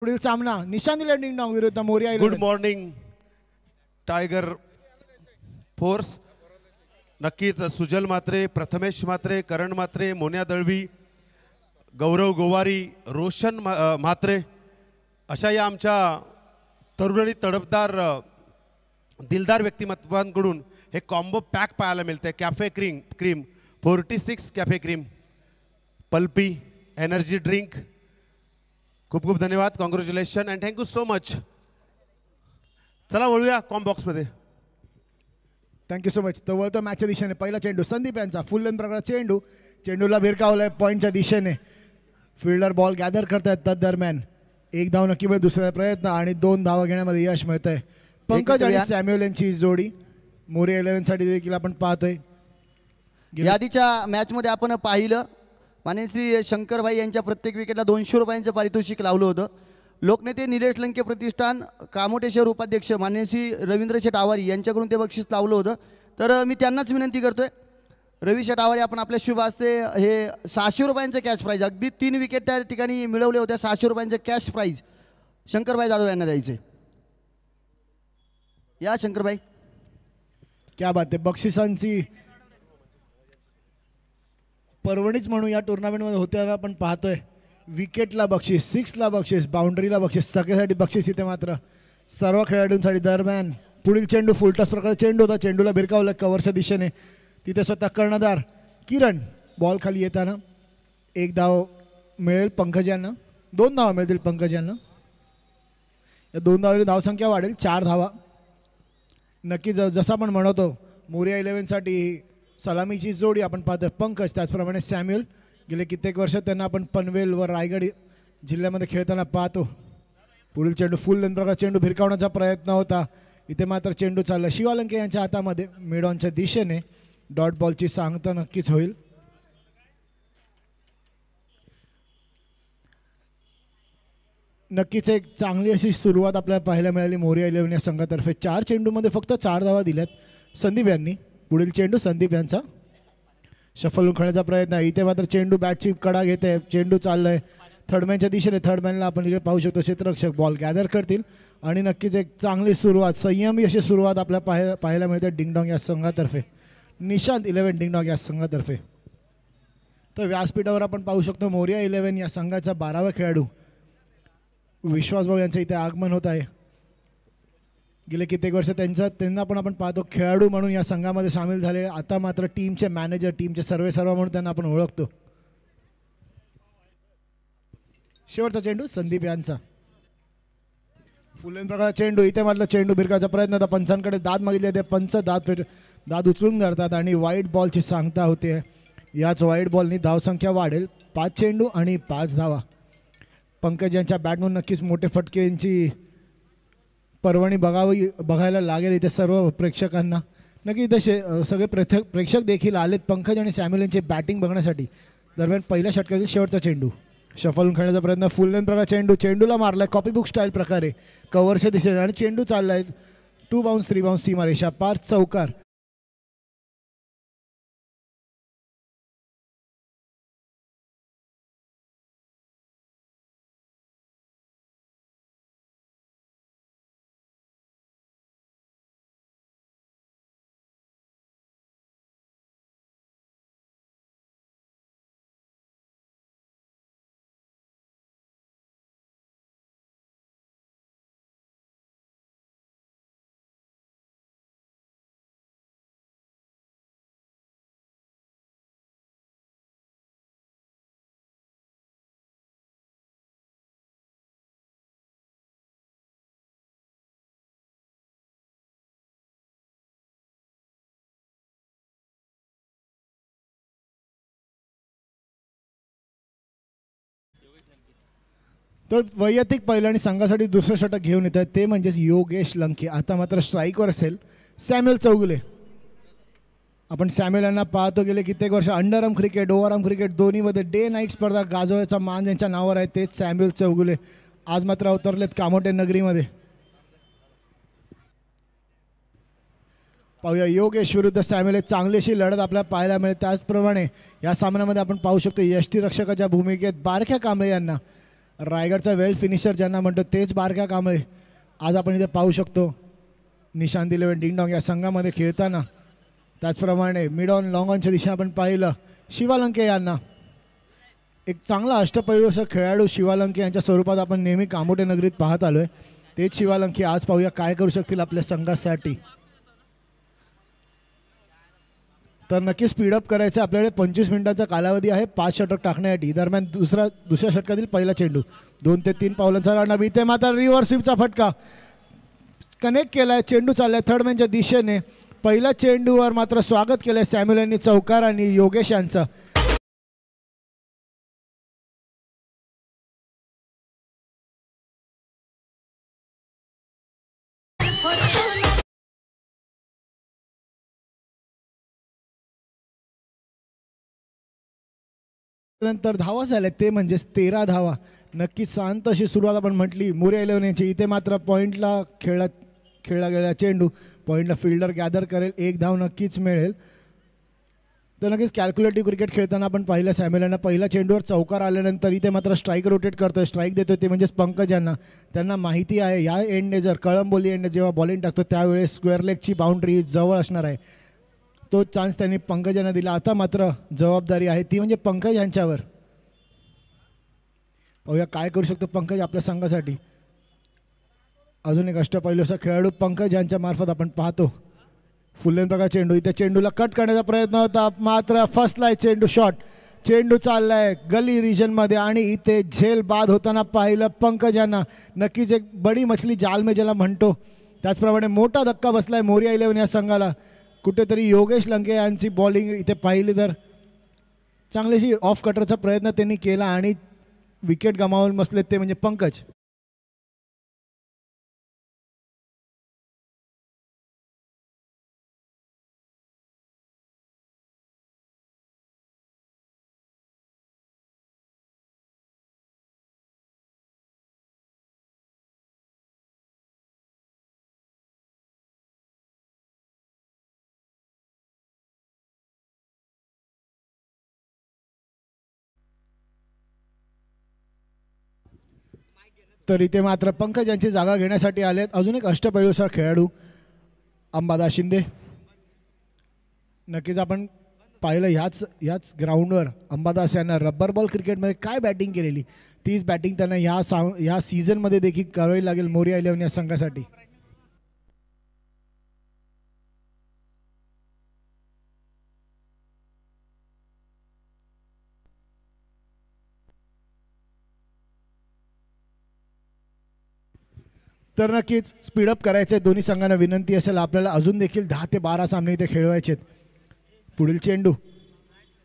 पुढील सामना Nishant ding dong विरुद्ध Moriya good morning tiger force. नक्कीच सुजल मात्रे, प्रथमेश मात्रे, करण मात्रे, मोन्या दळवी, गौरव गोवारी, रोशन म्हात्रे अशा या आमच्या तरुण आणि तडफदार दिलदार व्यक्तिमत्वांकडून हे कॉम्बो पॅक पाहायला मिळते. Cafe cream 46 cafe cream, pulpy energy drink. खूप खूप धन्यवाद, congratulation and thank you so much. चला वळूया कॉम बॉक्समध्ये. Thank you so much. तर वळतो मॅचच्या दिशेने. पहिला चेंडू संदीप यांचा फुल लेंथ प्रकारचा चेंडू, चेंडूला भिरकावलाय पॉईंटच्या दिशेने. फिल्डर बॉल गॅदर करतायत. तदरम्यान एक धाव नक्की मिळेल दुसरा प्रयत्न आणि 2 धावा घेण्यामध्ये यश मिळतंय. पंकज आणि सॅम्युअल यांची जोडी मोरिया 11 साठी देखील आपण पाहतोय. यादीच्या मॅचमध्ये आपण पाहिलं माननीय श्री शंकरभाई यांच्या प्रत्येक विकेटला 200 रुपयांचं पारितोषिक लावलं होतं. लोकनेते निलेश लंके प्रतिष्ठान कामोटे शहर उपाध्यक्ष माननीय श्री रवींद्र शेठ आवारी यांच्याकडून ते बक्षीस लावलं होतं. तर मी त्यांनाच विनंती करतोय, रवी शेठ आवारी आपण आपल्या शुभ हस्ते हे 600 रुपयांचं कॅश प्राईज, अगदी 3 विकेट त्या ठिकाणी मिळवले होत्या, 600 रुपयांचं कॅश प्राईज शंकरभाई जाधव यांना द्यायचे. या शंकरभाई. क्या बात आहे. बक्षिसांची पर्वणीच म्हणून या टुर्नामेंटमध्ये होत्याला आपण पाहतोय. विकेटला बक्षीस, 6ला बक्षीस, बाउंड्रीला बक्षीस, सगळ्यासाठी बक्षीस इथे मात्र सर्व खेळाडूंसाठी. दरम्यान पुढील चेंडू फुलटॉस प्रकारचा चेंडू होता, चेंडूला भिरकावलं कव्हरच्या दिशेने. तिथे स्वतः कर्णधार किरण बॉल खाली येताना. 1 धाव मिळेल पंकज यांना, 2 धावा मिळतील पंकज यांना. या 2 धावांनी धावसंख्या वाढेल, 4 धावा. नक्की जसं आपण म्हणतो मोरिया 11 साठी सलामीची जोडी आपण पाहतोय पंकज, त्याचप्रमाणे सॅम्युअल. गेले कित्येक वर्ष त्यांना आपण पनवेल व रायगड जिल्ह्यामध्ये खेळताना पाहतो. पुढील चेंडू फुल लेंथ प्रकार चेंडू भिरकावण्याचा प्रयत्न होता. इथे मात्र चेंडू चालला शिवालंके यांच्या हातामध्ये मिडॉनच्या दिशेने. डॉट बॉलची सांगता नक्कीच होईल. नक्कीच एक चांगली अशी सुरुवात आपल्याला पाहायला मिळाली मोरिया 11 या संघातर्फे. 4 चेंडूमध्ये फक्त 4 धावा दिल्यात संदीप यांनी. पुढील चेंडू संदीप यांचा शफल खेळण्याचा प्रयत्न आहे. इथे मात्र चेंडू बॅटची कडा घेते, चेंडू चाललाय थर्डमॅनच्या दिशेने. थर्डमॅनला आपण इकडे पाहू शकतो क्षेत्ररक्षक बॉल गॅदर करतील आणि नक्कीच एक चांगली सुरुवात, संयमी अशी सुरुवात आपल्याला पाहायला मिळते डिंगडॉंग या संघातर्फे, निशांत 11 डिंगडॉंग या संघातर्फे. तर व्यासपीठावर आपण पाहू शकतो मोरिया 11 या संघाचा 12वा खेळाडू विश्वासभाऊ यांचं इथे आगमन होत आहे. गेले कित्येक वर्ष त्यांना पण आपण पाहतो खेळाडू म्हणून या संघामध्ये सामील झाले. आता मात्र टीमचे मॅनेजर, टीमचे सर्वेसर्वा म्हणून त्यांना आपण ओळखतो. शेवटचा चेंडू संदीप यांचा फुलेन प्रकारचा चेंडू. इथे मात्र चेंडू भिरकाचा प्रयत्न होता. पंचांकडे दाद मागितले ते पंच दाद उचलून करतात आणि वाईट बॉलची सांगता होते. याच वाईट बॉलनी धावसंख्या वाढेल. 5 चेंडू आणि 5 धावा. पंकज यांच्या बॅटमधून नक्कीच मोठे फटके यांची पर्वणी बघायला लागेल इथे सर्व प्रेक्षकांना. नक्की इथे सगळे प्रेक्षक देखील आलेत पंकज आणि सॅम्युअल यांची बॅटिंग बघण्यासाठी. दरम्यान पहिल्या षटकातील शेवटचा चेंडू शफलून खेळण्याचा प्रयत्न. फुल लेंथ प्रकार चेंडू, चेंडूला मारलाय कॉपीबुक स्टाईल प्रकारे कव्हरच्या दिशेने आणि चेंडू चाललाय 2 बाउन्स 3 बाउन्स सीमारेषा पार चौकार. तर वैयक्तिक पहिलं आणि संघासाठी दुसरं षटक घेऊन येत आहेत ते म्हणजेच योगेश लंके. आता मात्र स्ट्राईकवर असेल सॅम्युअल चौगुले. आपण सॅम्युअल यांना पाहतो गेले कित्येक वर्ष अंडरआर्म क्रिकेट, ओव्हरआर्म क्रिकेट दोन्हीमध्ये डे नाईट स्पर्धा गाजवायचा मान ज्यांच्या नावावर आहे तेच सॅम्युअल चौगुले. आज मात्र अवतरलेत कामोटे नगरीमध्ये. पाहूया योगेश विरुद्ध सॅम्युअल. एक चांगली अशी लढत आपल्याला पाहायला मिळेल. त्याचप्रमाणे या सामन्यामध्ये आपण पाहू शकतो यष्टीरक्षकाच्या भूमिकेत बारक्या कांबळे यांना रायगडचा वेल फिनिशर ज्यांना म्हणतो तेच बारक्या कांबळे आज आपण इथे पाहू शकतो निशांत 11 डिंग डॉंग या संघामध्ये खेळताना. त्याचप्रमाणे मिड ऑन लॉंग ऑनच्या दिशेने आपण पाहिलं शिवालंके यांना. एक चांगला अष्टपैलू असं खेळाडू शिवालंके यांच्या स्वरूपात आपण नेहमी कामोठे नगरीत पाहत आलो आहे. तेच शिवालंके आज पाहूया काय करू शकतील आपल्या संघासाठी. तर नक्की स्पीडअप करायचं. आपल्याकडे 25 मिनिटांचा कालावधी आहे 5 षटक टाकण्यासाठी. दरम्यान दुसऱ्या षटकातील पहिला चेंडू 2 ते 3 पावलांचा रन. इथे मात्र रिव्हर्स स्वीपचा फटका कनेक्ट केलाय. चेंडू चाललाय थर्ड मॅनच्या दिशेने. पहिल्या चेंडूवर मात्र स्वागत केलंय सॅम्युअल यांनी चौकार आणि योगेश यांचं. नंतर धावा झाल्या ते म्हणजेच 13 धावा. नक्की शांत अशी सुरुवात आपण म्हटली मोरिया 11 यांची. इथे मात्र पॉईंटला खेळला गेला चेंडू पॉईंटला फिल्डर गॅदर करेल. 1 धाव नक्कीच मिळेल. तर नक्कीच कॅल्क्युलेटिव्ह क्रिकेट खेळताना आपण पाहिलं सॅम्युअल यांना पहिल्या चेंडूवर चौकार आल्यानंतर इथे मात्र स्ट्राईक रोटेट करतोय. स्ट्राईक देतोय ते म्हणजेच पंकज यांना. त्यांना माहिती आहे या एंडने जर कळंबोली एंडने जेव्हा बॉलिंग टाकतो त्यावेळेस स्क्वेअर लेगची बाउंड्री जवळ असणार आहे. तो चान्स त्यांनी पंकज यांना दिला. आता मात्र जबाबदारी आहे ती म्हणजे पंकज यांच्यावर. पाहूया काय करू शकतो पंकज आपल्या संघासाठी. अजून एक अष्टपैलू असा खेळाडू पंकज यांच्या मार्फत आपण पाहतो. फुल्लेन प्रकार चेंडू. इथे चेंडूला कट करण्याचा प्रयत्न होता मात्र फसलाय चेंडू. शॉट चेंडू चाललाय गली रिजनमध्ये आणि इथे झेल बाद होताना पाहिलं पंकज यांना. नक्कीच एक बडी मछली जाल में ज्याला म्हणतो त्याचप्रमाणे मोठा धक्का बसलाय मोरिया 11 या संघाला. कुठेतरी योगेश लंके यांची बॉलिंग इथे पाहिली तर चांगलीशी ऑफ कटरचा प्रयत्न त्यांनी केला आणि विकेट गमावून बसले ते म्हणजे पंकज. तर इथे मात्र पंकज यांची जागा घेण्यासाठी आलेत अजून एक अष्टपैलूचा खेळाडू अंबादास शिंदे. नक्कीच आपण पाहिलं ह्याच ग्राउंडवर अंबादास यांना रब्बर बॉल क्रिकेटमध्ये काय बॅटिंग केलेली तीच बॅटिंग त्यांना ह्या सीझनमध्ये देखील करावी लागेल मोरिया 11 या संघासाठी. तर नक्कीच स्पीडअप करायचं आहे. दोन्ही संघांना विनंती असेल आपल्याला अजून देखील 10 ते 12 सामने इथे खेळवायचे आहेत. पुढील चेंडू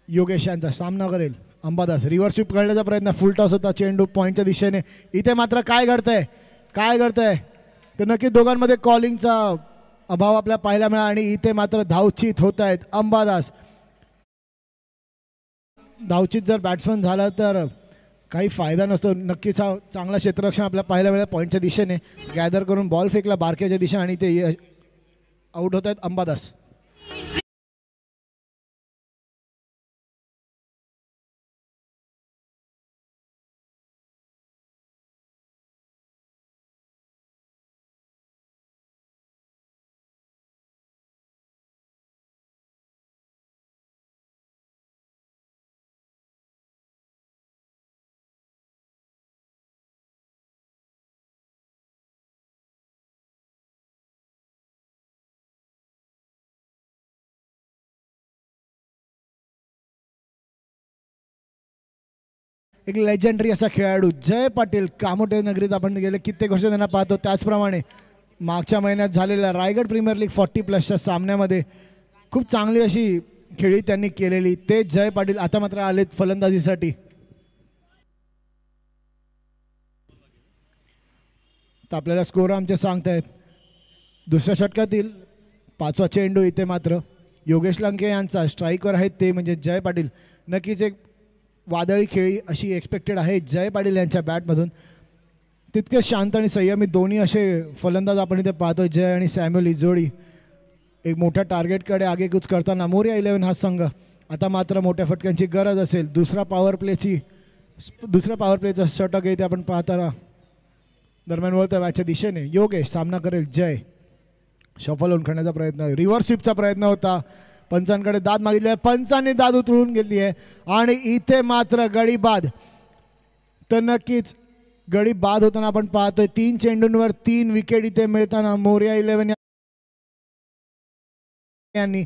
योगेश यांचा सामना करेल अंबादास. रिव्हर्स स्वीप करण्याचा प्रयत्न फुल टॉस होता चेंडू पॉईंटच्या दिशेने. इथे मात्र काय घडतंय तर नक्की दोघांमध्ये कॉलिंगचा अभाव आपल्याला पाहायला मिळाला आणि इथे मात्र धावचित होत आहेत अंबादास. धावचित जर बॅट्समन झाला तर काही फायदा नसतो. नक्कीच हा चांगला क्षेत्ररक्षण आपल्याला पाहायला मिळालं पॉईंटच्या दिशेने गॅदर करून बॉल फेकला बारक्याच्या दिशेने आणि ते आउट होत आहेत अंबादास. एक लेजेंडरी असा खेळाडू जय पाटील कामोठे नगरीत आपण गेले कित्येक वर्ष त्यांना पाहतो. त्याचप्रमाणे मागच्या महिन्यात झालेल्या रायगड प्रीमियर लीग 40+ सामन्यामध्ये खूप चांगली अशी खेळी त्यांनी केलेली ते जय पाटील आता मात्र आलेत फलंदाजीसाठी. तर आपल्याला स्कोर आमचे सांगतायत. दुसऱ्या षटकातील 5वा चेंडू इथे मात्र योगेश लंके यांचा स्ट्राईकवर आहेत ते म्हणजे जय पाटील. नक्कीच एक वादळी खेळी अशी एक्सपेक्टेड आहे जय पाटील यांच्या बॅटमधून. तितके शांत आणि संयमी दोन्ही असे फलंदाज आपण इथे पाहतो. जय आणि सॅम्युअल ही जोडी एक मोठ्या टार्गेटकडे आगेकूच करताना मोरिया 11 हा संघ आता मात्र मोठ्या फटक्यांची गरज असेल. दुसरा पॉवर प्लेची दुसऱ्या पॉवर प्लेचा षटक इथे आपण पाहताना दरम्यान वळतोय मॅचच्या दिशेने. योगेश सामना करेल जय. शफल होऊन खेळण्याचा प्रयत्न, रिव्हर्स स्वीपचा प्रयत्न होता. पंचांकडे दाद मागितली आहे, पंचांनी दाद उतरवून घेतली आहे आणि इथे मात्र गडी बाद. तर नक्कीच गडी बाद होताना आपण पाहतोय 3 चेंडूंवर 3 विकेट इथे मिळताना मोरया 11 यांनी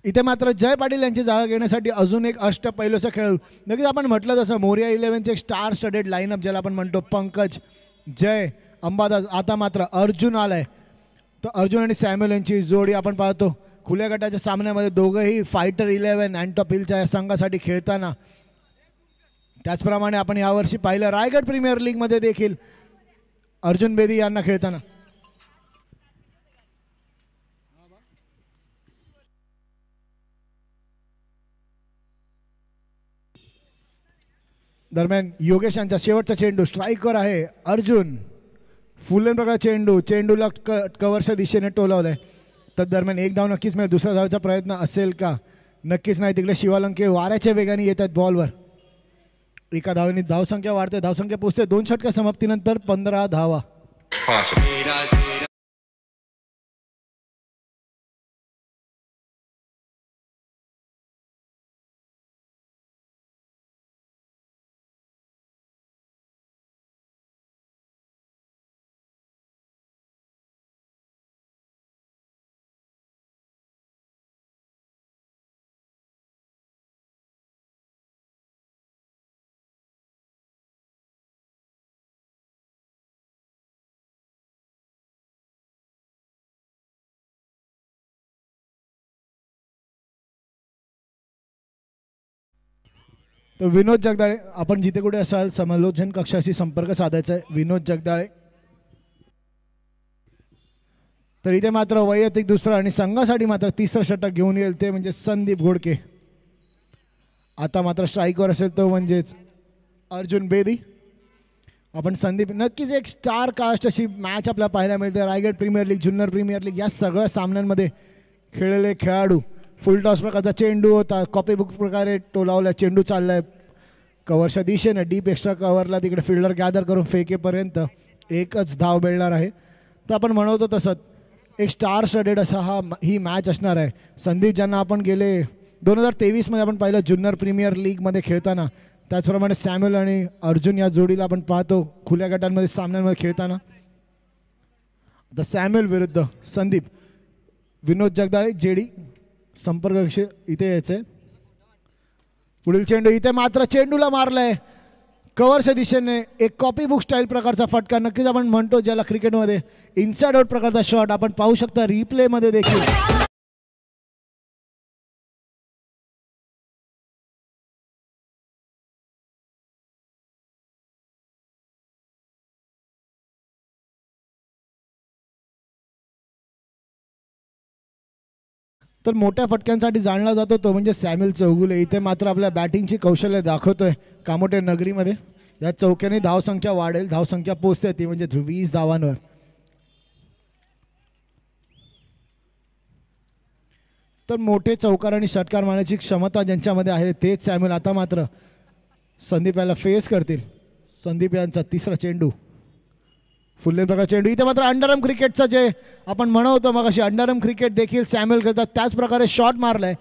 इथे मात्र जय पाटील यांची जागा घेण्यासाठी अजून एक अष्टपैलूचा खेळाडू. नक्कीच आपण म्हटलं तसं मोरया 11चे एक स्टार स्टडेड लाईनअप ज्याला आपण म्हणतो, पंकज, जय, अंबादास, आता मात्र अर्जुन आलाय. तर अर्जुन आणि सॅम्युअल यांची जोडी आपण पाहतो खुल्या गटाच्या सामन्यामध्ये. दोघंही फायटर 11 अँटॉप हिलच्या या संघासाठी खेळताना. त्याचप्रमाणे आपण यावर्षी पाहिलं रायगड प्रीमियर लीगमध्ये देखील अर्जुन बेदी यांना खेळताना. दरम्यान योगेश यांचा शेवटचा चेंडू स्ट्राईकवर आहे. अर्जुन फुलन प्रकार चेंडूला कव्हरच्या दिशेने टोलावलाय. तर दरम्यान एक धाव नक्कीच मिळेल. दुसऱ्या धावाचा प्रयत्न असेल का? नक्कीच नाही. तिकडे शिवालंके वाऱ्याच्या वेगाने येत आहेत बॉलवर. एका धावेने धावसंख्या वाढते, धावसंख्या पोहोचते 2 षटका समाप्तीनंतर 15 धावा. तर विनोद जगदाळे, आपण जिथे कुठे असाल समालोचन कक्षाशी संपर्क साधायचा आहे. विनोद जगदाळे. तर इथे मात्र वैयक्तिक दुसरं आणि संघासाठी मात्र तिसरं षटक घेऊन येईल ते म्हणजे संदीप घोडके. आता मात्र स्ट्राईकवर असेल तो म्हणजेच अर्जुन बेदी. आपण संदीप, नक्कीच एक स्टार कास्ट अशी मॅच आपल्याला पाहायला मिळते. Raigad premier league, Junnar premier league या सगळ्या सामन्यांमध्ये खेळलेले खेळाडू. फुल टॉस प्रकारचा चेंडू होता, कॉपी बुक प्रकारे टोलावला चेंडू चाललाय कव्हरच्या दिशेने. डीप एक्स्ट्रा कव्हरला तिकडे फिल्डर गॅदर करून फेकेपर्यंत एकच धाव मिळणार आहे. तर आपण म्हणतो तसंच एक स्टार स्टडेड असा ही मॅच असणार आहे. संदीप ज्यांना आपण गेले 2023मध्ये आपण पाहिलं जुन्नर प्रीमियर लीगमध्ये खेळताना. त्याचप्रमाणे सॅम्युअल आणि अर्जुन या जोडीला आपण पाहतो खुल्या गटांमध्ये सामन्यांमध्ये खेळताना. आता सॅम्युअल विरुद्ध संदीप. विनोद जगदाळे जेडी संपर्क इथे यायचंय. पुढील चेंडू इथे मात्र चेंडूला मारलाय कव्हरच्या दिशेने. एक कॉपी बुक स्टाईल प्रकारचा फटका, नक्कीच आपण म्हणतो ज्याला क्रिकेटमध्ये इनसाइड आउट प्रकारचा शॉट. आपण पाहू शकता रिप्लेमध्ये देखील. तर मोठ्या फटक्यांसाठी जाणला जातो तो म्हणजे सॅम्युअल चौगुले. इथे मात्र आपल्या बॅटिंगची कौशल्य दाखवतोय कामोठे नगरीमध्ये. या चौक्याने धावसंख्या वाढेल, धावसंख्या पोचते ती म्हणजे 20 धावांवर. तर मोठे चौकार आणि षटकार मारण्याची क्षमता ज्यांच्यामध्ये आहे तेच सॅम्युअल. आता मात्र संदीप याला फेस करतील. संदीप यांचा तिसरा चेंडू, फुल्ले प्रकार चेंडू. इथे मात्र अंडरआर्म क्रिकेटचं जे आपण म्हणतो मग अशी अंडरआर्म क्रिकेट देखील सॅम्युअल करतात त्याच प्रकारे शॉट मारलाय.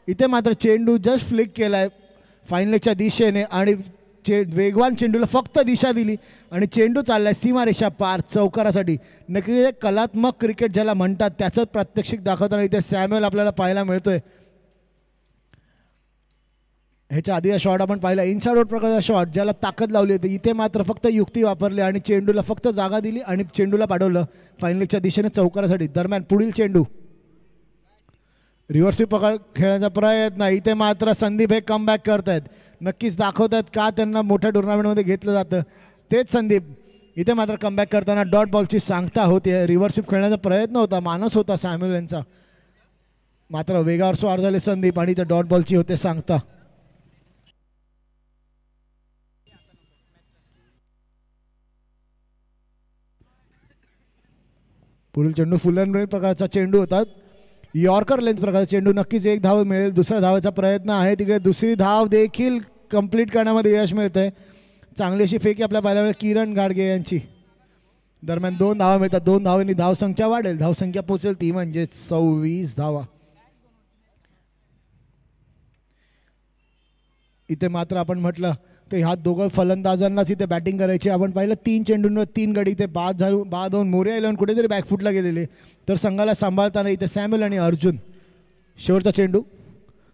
इथे मात्र चेंडू जस्ट फ्लिक केलाय फाईन लेगच्या दिशेने आणि वेगवान चेंडूला फक्त दिशा दिली आणि चेंडू चाललाय सीमारेषा पार चौकारासाठी. नक्की कलात्मक क्रिकेट ज्याला म्हणतात त्याचं प्रात्यक्षिक दाखवताना इथे सॅम्युअल आपल्याला पाहायला मिळतोय. ह्याच्या आधी शॉट आपण पाहिला इनसाइड आउट प्रकारचा शॉट ज्याला ताकद लावली होती. इथे मात्र फक्त युक्ती वापरली आणि चेंडूला फक्त जागा दिली आणि चेंडूला पाठवलं फायनलच्या दिशेने चौकारासाठी. दरम्यान पुढील चेंडू रिव्हर्स स्वीप पकड खेळण्याचा प्रयत्न. इथे मात्र संदीप हे कमबॅक करतायत. नक्कीच दाखवत आहेत का त्यांना मोठ्या टुर्नामेंटमध्ये घेतलं जातं. तेच संदीप इथे मात्र कमबॅक करताना डॉट बॉलची सांगता होते. रिव्हर्स स्वीप खेळण्याचा प्रयत्न होता, मानस होता सॅम्युएल यांचा, मात्र वेगावर स्वार झाले संदीप आणि इथे डॉट बॉलची होते सांगता. पुढील चेंडू फुल अँड प्रकारचा चेंडू होता. यॉर्कर लेंथ प्रकारचा चेंडू. नक्कीच एक धाव मिळेल. दुसऱ्या धावाचा प्रयत्न आहे तिकडे. दुसरी धाव देखील कंप्लीट करण्यामध्ये यश मिळतंय. चांगली अशी फेकी आपल्या पाहिल्या किरण गाडगे यांची. दरम्यान 2 धावा मिळतात. 2 धावांनी धावसंख्या वाढेल. धावसंख्या पोहोचेल ती म्हणजे 26 धावा. इथे मात्र आपण म्हटलं तर ह्या दोघं फलंदाजांनाच इथे बॅटिंग करायची. आपण पाहिलं 3 चेंडूंवर 3 गडी इथे बाद होऊन मोर्या इलेव्हन कुठेतरी बॅकफुटला गेलेले. तर संघाला सांभाळताना इथे सॅम्युएल आणि अर्जुन. शेवटचा चेंडू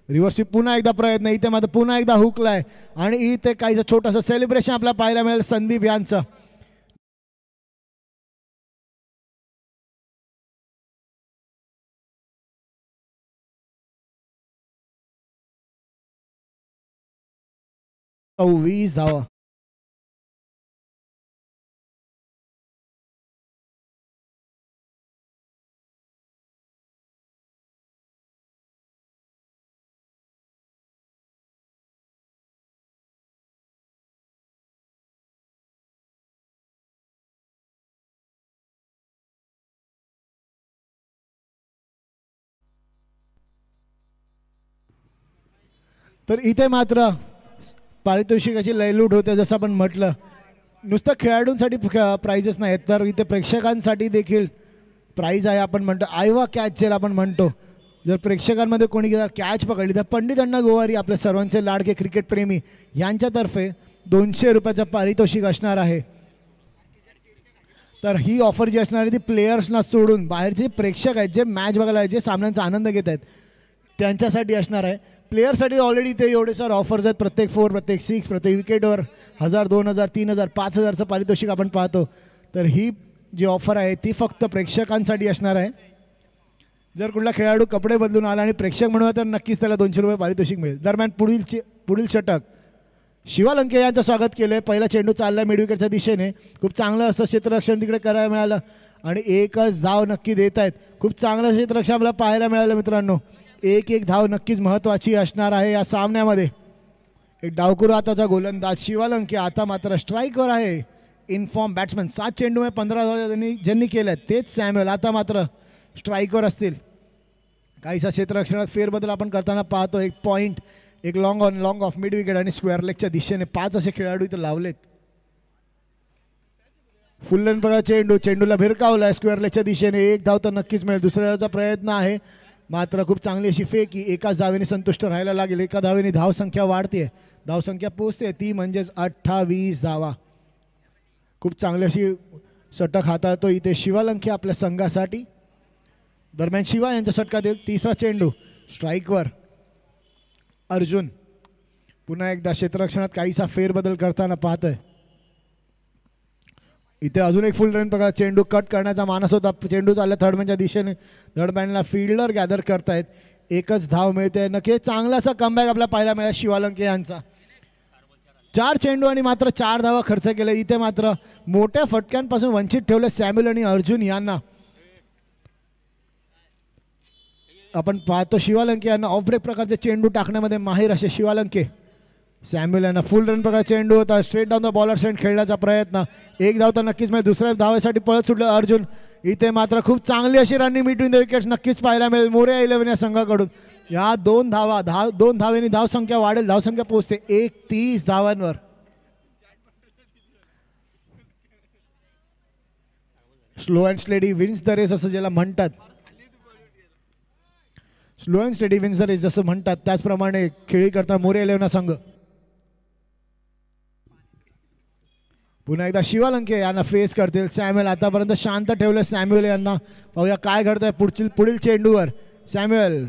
रिव्हर्स पुन्हा एकदा प्रयत्न. इथे मात्र पुन्हा एकदा हुकलाय आणि इथे काहीचं छोटंसं सेलिब्रेशन आपल्याला पाहायला मिळेल संदीप यांचं. Oh, 20 धावा. तर इथे मात्र पारितोषिकाची लयलूट होते. जसं आपण म्हटलं नुसतं खेळाडूंसाठी प्राइजेस नाहीत तर इथे प्रेक्षकांसाठी देखील प्राइज आहे. आपण म्हणतो आयवा कॅच ज्याला आपण म्हणतो. जर प्रेक्षकांमध्ये कोणी कॅच पकडली तर पंडित अण्णा गोवारी आपले सर्वांचे लाडके क्रिकेटप्रेमी यांच्यातर्फे 200 रुपयाचं पारितोषिक असणार आहे. तर ही ऑफर जी असणार आहे ती प्लेयर्सना सोडून बाहेरचे प्रेक्षक आहेत जे मॅच बघायला जे सामन्यांचा आनंद घेत आहेत त्यांच्यासाठी असणार आहे. प्लेयरसाठी ऑलरेडी ते एवढे सर ऑफर्स आहेत. प्रत्येक 4, प्रत्येक 6, प्रत्येक विकेटवर 1000, 2000, 3000, 5000चं पारितोषिक आपण पाहतो. तर ही जी ऑफर आहे ती फक्त प्रेक्षकांसाठी असणार आहे. जर कुठला खेळाडू कपडे बदलून आला आणि प्रेक्षक म्हणून तर नक्कीच त्याला 200 रुपये पारितोषिक मिळेल. दरम्यान पुढील षटक शिवा लंके यांचं स्वागत केलं आहे. पहिला चेंडू चालला मिड विकेटच्या दिशेने. खूप चांगलं असं क्षेत्ररक्षण तिकडे करायला मिळालं आणि एकच धाव नक्की देत आहेत. खूप चांगलं क्षेत्ररक्षण आपल्याला पाहायला मिळालं मित्रांनो. एक धाव नक्कीच महत्त्वाची असणार आहे या सामन्यामध्ये. एक डावकुरू हाताचा गोलंदाज शिवा लंके आता मात्र स्ट्राईकवर आहे. इनफॉर्म बॅट्समन 7 चेंडू 15 धावा ज्यांनी केल्या तेच सॅम्युएल आता मात्र स्ट्राईकवर असतील. काहीसा क्षेत्ररक्षणात फेरबदल आपण करताना पाहतो. एक पॉईंट, एक long on long of mid wicket आणि स्क्वेअर लेगच्या दिशेने 5 असे खेळाडू इथं लावलेत. फुल लेंथ बघा चेंडूला भिरकावला स्क्वेअर लेगच्या दिशेने. एक धाव तर नक्कीच मिळेल. दुसऱ्या धावाचा प्रयत्न आहे मात्र खूप चांगली अशी फेकी. एकाच धावेने संतुष्ट राहायला लागेल. एका धावेने धावसंख्या वाढते. धावसंख्या पोचते ती म्हणजेच 28 धावा. खूप चांगली अशी षटक हाताळतो इथे शिवा लंके आपल्या संघासाठी. दरम्यान शिवा यांच्या षटकातील तिसरा चेंडू स्ट्राईकवर अर्जुन. पुन्हा एकदा क्षेत्ररक्षणात काहीसा फेरबदल करताना पाहतोय. इथे अजून एक फुल रन बघा. चेंडू कट करण्याचा मानस होता. चेंडू चालला थर्डमॅनच्या दिशेने. थर्डमॅनला फिल्डर गॅदर करतायत. एकच धाव मिळते. नक्की चांगलासा कमबॅक आपल्याला पाहायला मिळाला शिवा लंके यांचा. 4 चेंडू आणि मात्र 4 धावा खर्च केले. इथे मात्र मोठ्या फटक्यांपासून वंचित ठेवले सॅम्युएल आणि अर्जुन यांना. आपण पाहतो शिवा लंके यांना ऑफ ब्रेक प्रकारचे चेंडू टाकण्यामध्ये माहीर असे शिवा लंके. सॅम्युएल यांना फुल रन प्रकार चेंडू होता. Straight down the bowler side खेळण्याचा प्रयत्न. एक धाव तर नक्कीच मिळेल. दुसऱ्या धावेसाठी पळत सुटलं अर्जुन. इथे मात्र खूप चांगली अशी रनिंग बिटवीन द विकेट्स नक्कीच पाहायला मिळेल मोरया इलेव्हन या संघाकडून. या 2 धावेनी धावसंख्या वाढेल. धावसंख्या पोहोचते 31 धावांवर. Slow and steady wins the race असं ज्याला म्हणतात. Slow and steady wins the race जसं म्हणतात त्याचप्रमाणे खेळी करता मोरया इलेव्हन संघ. पुन्हा एकदा शिवा लंके यांना फेस करतील. सॅम्युएल आतापर्यंत शांत ठेवलं सॅम्युएल यांना. पाहूया काय घडतंय पुढील चेंडूवर. सॅम्युएल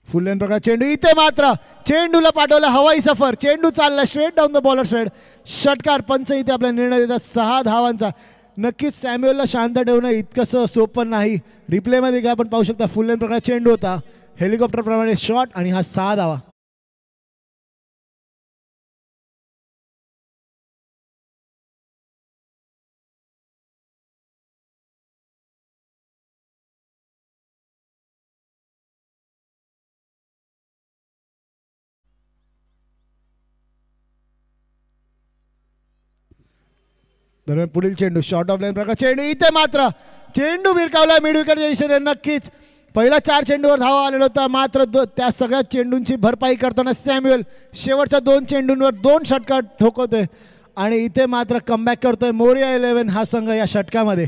फुल लेन प्रकार चेंडू इथे मात्र चेंडूला पाठवलं हवाई सफर. चेंडू चालला straight down the bowler side. षटकार. पंच इथे आपला निर्णय देतात 6 धावांचा. नक्कीच सॅम्युअलला शांत ठेवणं इतकंसं सोपं नाही. रिप्लेमध्ये काय आपण पाहू शकता फुल लेन प्रकार चेंडू होता. हेलिकॉप्टर प्रमाणे शॉट आणि हा 6 धावा. दरम्यान पुढील चेंडू शॉर्ट ऑफ लाईन प्रकार चेंडू इथे मात्र चेंडू भिरकावला मिड विकेटच्या दिशेने. नक्कीच पहिला 4 चेंडूवर धावा आलेला होता मात्र त्या सगळ्या चेंडूंची भरपाई करताना सॅम्युअल शेवटच्या 2 चेंडूंवर 2 षटकार ठोकवतोय आणि इथे मात्र कमबॅक करतोय मोरिया 11 हा संघ या षटकामध्ये.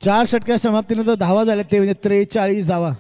चार षटकार समाप्तीनंतर धावा झाल्या ते म्हणजे 43 धावा.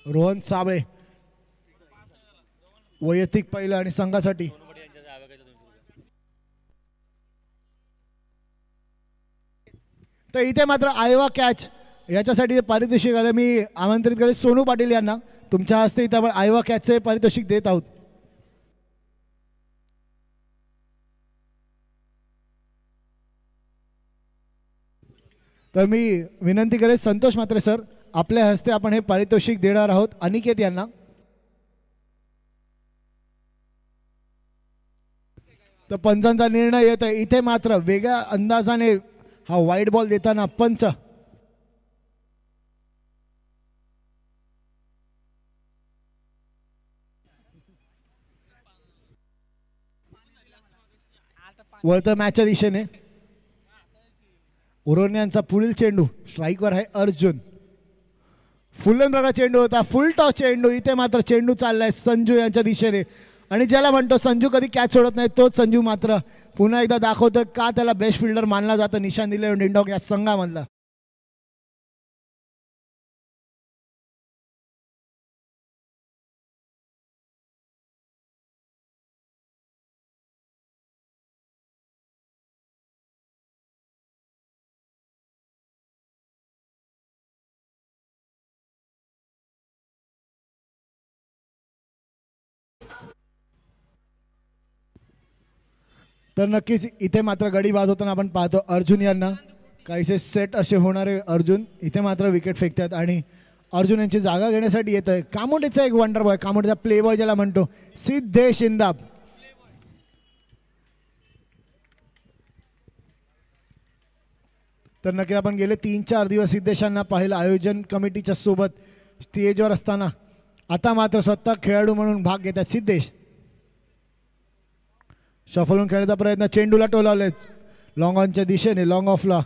रोहन साबळे वैयक्तिक पहिलं आणि संघासाठी. तर इथे मात्र आयवा कॅच याच्यासाठी पारितोषिक आलं. मी आमंत्रित करेन सोनू पाटील यांना. तुमच्या हस्ते इथे आपण आयवा कॅचचे पारितोषिक देत आहोत. तर मी विनंती करेन संतोष म्हात्रे सर आपल्या हस्ते आपण हे पारितोषिक देणार आहोत अनिकेत यांना. तर पंचांचा निर्णय येत आहे इथे मात्र वेगळ्या अंदाजाने हा वाईट बॉल देताना पंच वळतं मॅचच्या दिशेने. उरोन्यांचा पुढील चेंडू स्ट्राईकवर आहे अर्जुन. फुलन प्रकार चेंडू होता फुल टॉस चेंडू. इथे मात्र चेंडू चाललाय संजू यांच्या दिशेने आणि ज्याला म्हणतो संजू कधी कॅच सोडत नाही तोच संजू मात्र पुन्हा एकदा दाखवतो का त्याला बेस्ट फिल्डर मानला जातं निशान दिले डिंडॉक या संघामधला. तर नक्कीच इथे मात्र गडी बाद होताना आपण पाहतो अर्जुन यांना काहीसे सेट असे होणारे अर्जुन इथे मात्र विकेट फेकतात आणि अर्जुन यांची जागा घेण्यासाठी येत आहे कामोटेचा एक वंडर बॉय कामोटेचा प्ले बॉय ज्याला म्हणतो सिद्धेश इंदाब. तर नक्की आपण गेले 3-4 दिवस सिद्धेशांना पाहिलं आयोजन कमिटीच्या सोबत स्टेजवर असताना. आता मात्र स्वतः खेळाडू म्हणून भाग घेतात सिद्धेश. शफलून खेळण्याचा प्रयत्न चेंडूला टोलावले लॉंग ऑनच्या दिशेने. लॉंग ऑफला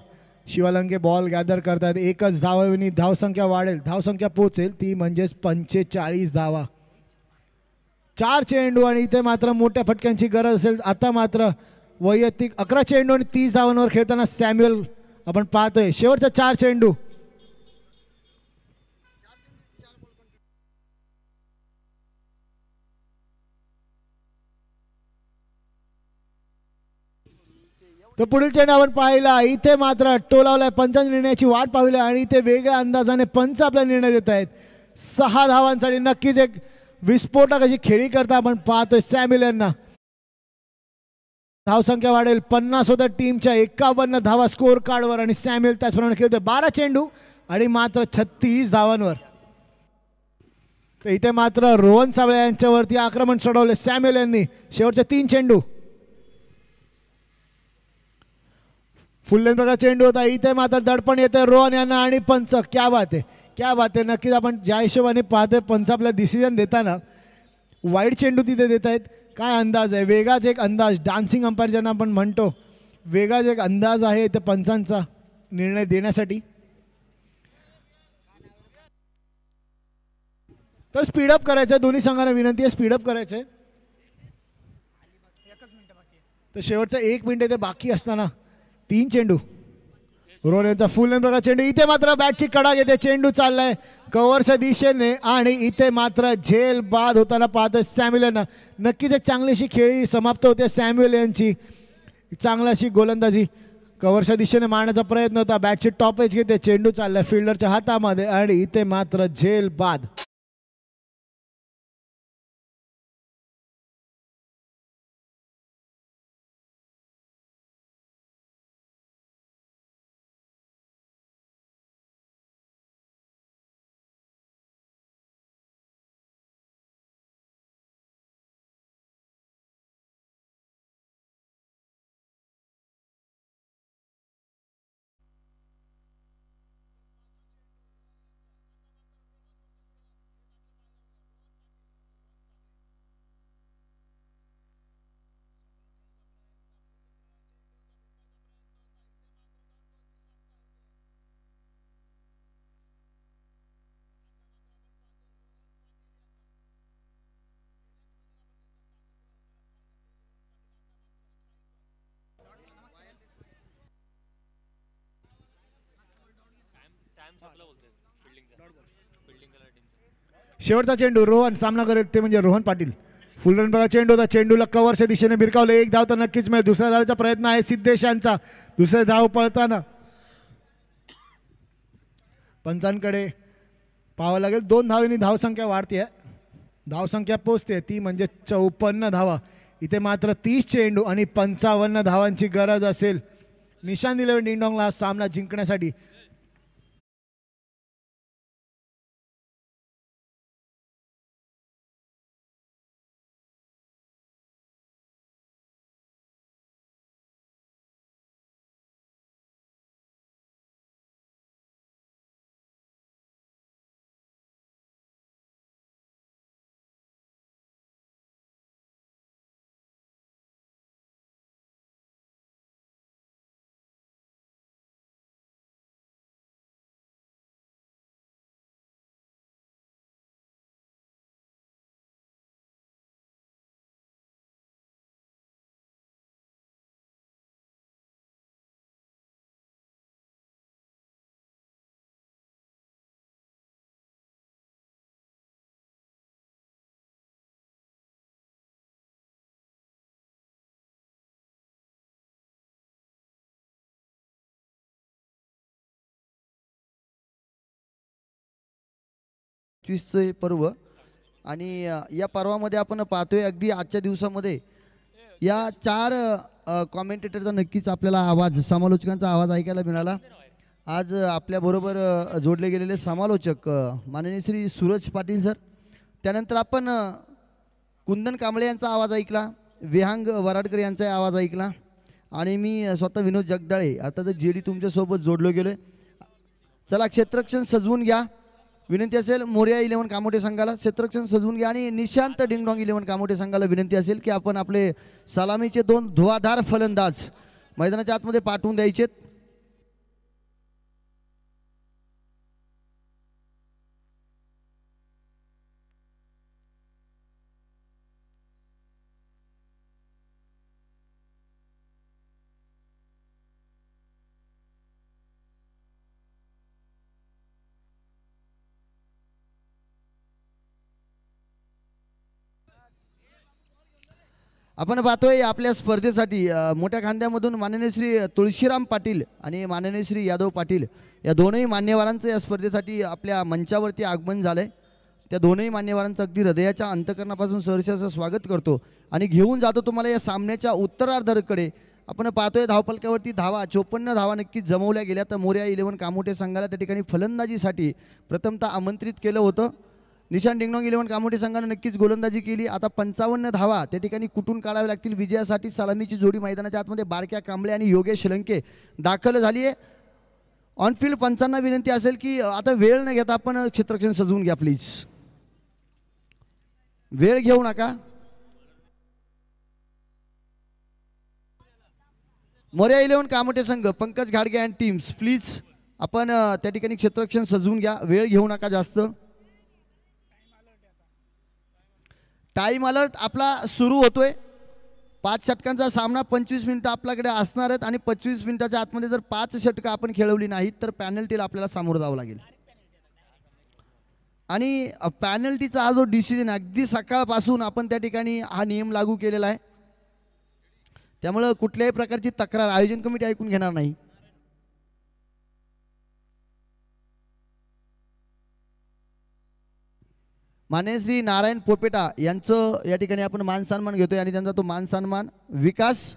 शिवालंके बॉल गॅदर करतात. एकच धावांनी धावसंख्या वाढेल धावसंख्या पोहोचेल ती म्हणजेच 45 धावा. 4 चेंडू आणि इथे मात्र मोठ्या फटक्यांची गरज असेल. आता मात्र वैयक्तिक 11 चेंडू आणि 30 धावांवर खेळताना सॅम्युअल आपण पाहतोय. शेवटचा 4 चेंडू तर पुढील चेंडू आपण पाहिला इथे मात्र टोलावलाय. पंचांच्या निर्णयाची वाट पाहिली आणि इथे वेगळ्या अंदाजाने पंच आपला निर्णय देत आहेत 6 धावांसाठी. नक्कीच एक विस्फोटक अशी खेळी करता आपण पाहतोय सॅम्युअल यांना. धावसंख्या वाढेल 50 होतं टीमच्या 51 धावा स्कोर कार्डवर आणि सॅम्युअल त्याचप्रमाणे खेळतोय 12 चेंडू आणि मात्र 36 धावांवर. तर इथे मात्र रोहन साबळे यांच्यावरती आक्रमण चढवले सॅम्युएल यांनी. शेवटचे 3 चेंडू. फुल लेंथ प्रकार चेंडू होता. इथे मात्र दडपण येते रोहन यांना आणि पंच. क्या बात आहे, क्या बात आहे. नक्कीच आपण ज्या हिशोबाने पाहतोय पंच आपला डिसिजन देताना वाईड चेंडू तिथे देत आहेत. काय अंदाज आहे, वेगळाच एक अंदाज. डान्सिंग अंपायर ज्यांना आपण म्हणतो, वेगळाच एक अंदाज आहे त्या पंचांचा निर्णय देण्यासाठी. तर स्पीडअप करायचं आहे, दोन्ही संघांना विनंती आहे स्पीडअप करायचं आहे. तर शेवटचा 1 मिनिट इथे बाकी असताना 3 चेंडू. रोहन यांचा फुल लेंथ प्रकार चेंडू. इथे मात्र बॅटची कडा घेते. चेंडू चाललाय कव्हरच्या दिशेने आणि इथे मात्र झेल बाद होताना पाहतोय सॅम्युएल यांना. नक्कीच एक चांगलीशी खेळी समाप्त होते सॅम्युएल यांची. चांगलाशी गोलंदाजी कव्हरच्या दिशेने मारण्याचा प्रयत्न होता. बॅटची टॉप एज घेते. चेंडू चाललाय फिल्डरच्या हातामध्ये आणि इथे मात्र झेल बाद. शेवटचा चेंडू रोहन सामना करेल ते म्हणजे रोहन पाटील. फुल रन बघा चेंडू होता. चेंडूला कव्हरच्या दिशेने भिरकावले. 1 धाव तर नक्कीच मिळेल. दुसऱ्या धावेचा प्रयत्न आहे सिद्धेश यांचा. दुसरे धाव पळताना पंचांकडे पाहावं लागेल. 2 धावांनी धावसंख्या वाढते. धावसंख्या पोचते ती म्हणजे 54 धावा. इथे मात्र 30 चेंडू आणि 55 धावांची गरज असेल निशान दिले डिंगडॉंगला सामना जिंकण्यासाठी. चे पर्व आणि या पर्वामध्ये आपण पाहतोय अगदी आजच्या दिवसामध्ये या 4 कॉमेंटेटरचा नक्कीच आपल्याला आवाज, समालोचकांचा आवाज ऐकायला मिळाला. आज आपल्याबरोबर जोडले गेलेले समालोचक माननीय श्री सूरज पाटील सर. त्यानंतर आपण कुंदन कांबळे यांचा आवाज ऐकला, विहांग वराडकर यांचा आवाज ऐकला आणि मी स्वतः विनोद जगदाळे अर्थात जेडी तुमच्यासोबत जोडलो गेलो आहे. चला क्षेत्ररक्षण सजवून घ्या. विनंती असेल मोरया 11 कामोठे संघाला क्षेत्ररक्षण सजवून घ्या आणि निशांत डिंगडॉंग 11 कामोठे संघाला विनंती असेल की आपण आपले सलामीचे 2 धुवाधार फलंदाज मैदानाच्या आतमध्ये पाठवून द्यायचेत. आपण पाहतोय आपल्या स्पर्धेसाठी मोठ्या खांद्यामधून माननीय श्री तुळशीराम पाटील आणि माननीय श्री यादव पाटील या दोनही मान्यवरांचं या स्पर्धेसाठी आपल्या मंचावरती आगमन झालंय. त्या दोनही मान्यवरांचं अगदी हृदयाच्या अंतकरणापासून सहर्षाचं स्वागत करतो आणि घेऊन जातो तुम्हाला या सामन्याच्या उत्तरार्धाकडे. आपण पाहतोय धावफलकावरती धावा 54 धावा नक्कीच जमवल्या गेल्या. तर मोरया 11 कामोठे संघाला त्या ठिकाणी फलंदाजीसाठी प्रथमतः आमंत्रित केलं होतं. निशान डिंगडॉंग 11 कामोठे संघाने नक्कीच गोलंदाजी केली. आता 55 धावा त्या ठिकाणी कुठून काढाव्या लागतील विजयासाठी. सलामीची जोडी मैदानाच्या आतमध्ये बारक्या कांबळे आणि योगेश लंके दाखल झाली आहे. ऑनफिल्ड पंचांना विनंती असेल की आता वेळ न घेता आपण क्षेत्ररक्षण सजवून घ्या प्लीज. वेळ घेऊ नका. मोरया 11 कामोठे संघ पंकज घाडगे अँड टीम्स प्लीज आपण त्या ठिकाणी क्षेत्ररक्षण सजवून घ्या. वेळ घेऊ नका जास्त. टाइम अलर्ट आपला सुरू होतोय. 5 षटकांचा सामना 25 मिनिटं आपल्याकडे असणार आहेत आणि 25 मिनिटाच्या आतमध्ये जर 5 षटकं आपण खेळवली नाहीत तर पॅनल्टीला आपल्याला सामोरं जावं लागेल. आणि पॅनल्टीचा हा जो डिसिजन अगदी सकाळपासून आपण त्या ठिकाणी हा नियम लागू केलेला आहे. त्यामुळं कुठल्याही प्रकारची तक्रार आयोजन कमिटी ऐकून घेणार नाही. मान्य श्री नारायण पोपेटा यांचं या ठिकाणी आपण मान सन्मान घेतोय आणि त्यांचा तो मान सन्मान विकास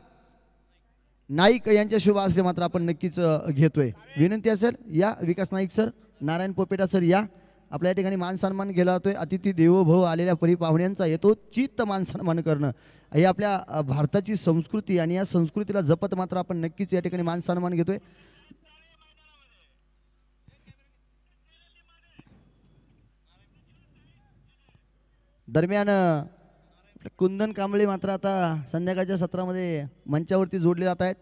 नाईक यांच्या शुभ हस्ते मात्र आपण नक्कीच घेतोय. विनंती असेल या विकास नाईक सर, नारायण पोपेटा सर या. आपल्या या ठिकाणी मान सन्मान केला जातोय. अतिथी देवो भव आलेल्या परिपाहुण्यांचा येतो चित्त मान सन्मान करणं ही आपल्या भारताची संस्कृती आणि या संस्कृतीला जपत मात्र आपण नक्कीच या ठिकाणी मान सन्मान घेतोय. दरम्यान कुंदन कांबळे मात्र आता संध्याकाळच्या सत्रामध्ये मंचावरती जोडले जात आहेत.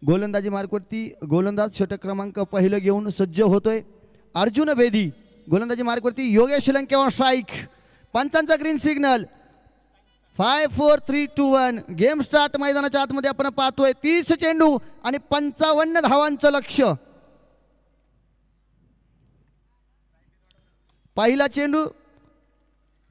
गोलंदाजी मार्कवरती गोलंदाज षटक क्रमांक पहिलं घेऊन सज्ज होतोय अर्जुन बेदी. गोलंदाजी मार्कवरती योगेश लंके ऑन स्ट्राईक. पंचांचा ग्रीन सिग्नल. 5 4 3 2 1 game start. मैदानाच्या आतमध्ये आपण पाहतोय 30 चेंडू आणि 55 धावांचं लक्ष. पहिला चेंडू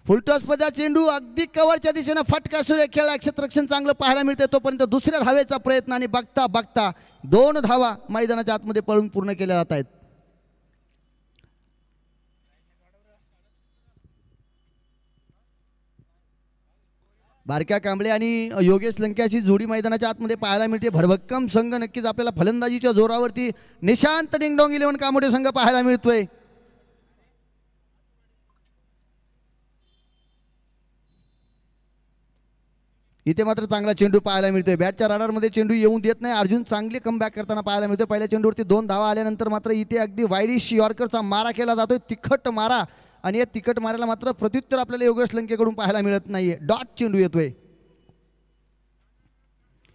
फुलटॉस पदा चेंडू अगदी कव्हरच्या दिशेनं फटका सूर्य खेळला. क्षेत्ररक्षण चांगलं पाहायला मिळते. तोपर्यंत दुसऱ्या धावेचा प्रयत्न आणि बघता बघता 2 धावा मैदानाच्या आतमध्ये पळून पूर्ण केल्या जात आहेत. बारक्या कांबळे आणि योगेश लंक्याची जोडी मैदानाच्या आतमध्ये पाहायला मिळते. भरभक्कम संघ नक्कीच आपल्याला फलंदाजीच्या जोरावरती निशांत डिंगडॉंग 11 कामोठे संघ पाहायला मिळतोय. इथे मात्र चांगला चेंडू पाहायला मिळतोय. बॅटच्या राडारमध्ये चेंडू येऊन देत नाही. अर्जुन चांगले कमबॅक करताना पाहायला मिळतोय. पहिल्या चेंडूवरती 2 धावा आल्यानंतर मात्र इथे अगदी वाईडिश यॉर्करचा मारा केला जातोय. तिखट मारा आणि या तिखट मारायला मात्र प्रत्युत्तर आपल्याला योगेश लंकेकडून पाहायला मिळत नाहीये. डॉट चेंडू येतोय.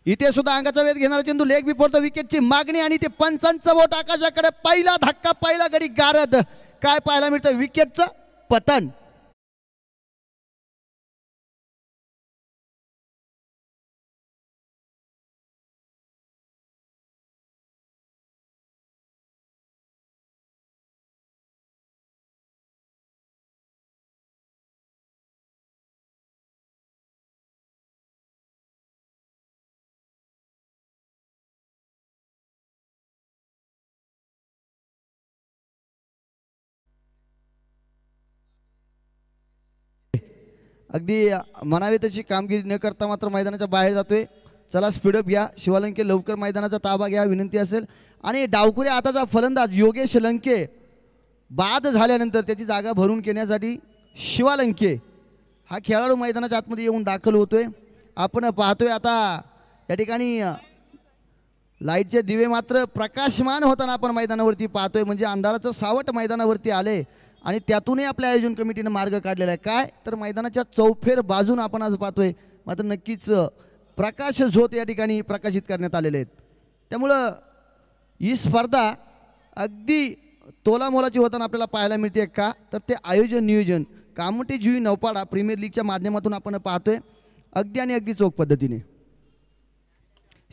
इथे सुद्धा अंगाचा वेध घेणारा चेंडू लेग बिफोर द विकेटची मागणी आणि ते पंचांचं बोट आकाशाकडे. पहिला धक्का पहिला गडी गारद. काय पाहायला मिळतं विकेटचं पतन. अगदी म्हणावी तशी कामगिरी न करता मात्र मैदानाच्या बाहेर जातोय. चला स्पीडअप घ्या. शिवालंके लवकर मैदानाचा ताबा घ्या विनंती असेल. आणि डावखुऱ्या आताचा फलंदाज योगेश लंके बाद झाल्यानंतर त्याची जागा भरून घेण्यासाठी शिवालंके हा खेळाडू मैदानाच्या आतमध्ये येऊन दाखल होतोय. आपण पाहतोय आता या ठिकाणी लाईटचे दिवे मात्र प्रकाशमान होताना आपण मैदानावरती पाहतोय. म्हणजे अंधाराचं सावट मैदानावरती आले आणि त्यातूनही आपल्या आयोजन कमिटीने मार्ग काढलेला आहे. काय तर मैदानाच्या चौफेर बाजून आपण आज पाहतोय मात्र नक्कीच प्रकाश झोत या ठिकाणी प्रकाशित करण्यात आलेले आहेत. त्यामुळं ही स्पर्धा अगदी तोलामोलाची होताना आपल्याला पाहायला मिळते. का तर ते आयोजन नियोजन कामोठे जुई नौपाडा प्रीमियर लीगच्या माध्यमातून आपण पाहतोय अगदी आणि अगदी चोख पद्धतीने.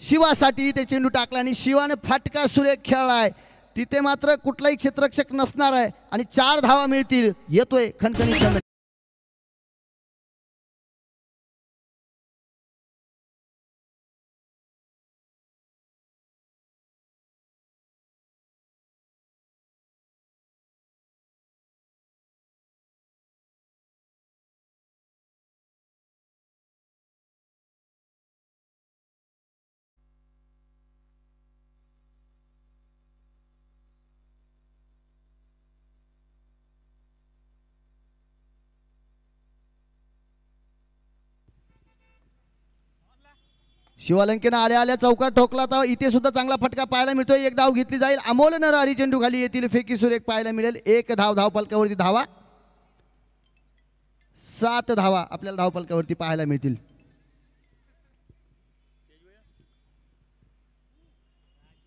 शिवासाठी ते चेंडू टाकला आणि शिवाने फटका सुरेख खेळलाय. तिथे मात्र कुठलाही क्षेत्ररक्षक नसणार आहे आणि 4 धावा मिळतील. येतोय खणखणीत शिवालंकेनं आल्या आल्या चौकार ठोकला तर इथे सुद्धा चांगला फटका पाहायला मिळतोय. एक धाव घेतली जाईल. अमोल नरहरी चेंडू खाली येतील. फेकी सुरेख पाहायला मिळेल. एक धाव धावफलकावरती धावा. 7 धावा आपल्याला धावफलकावरती पाहायला मिळतील.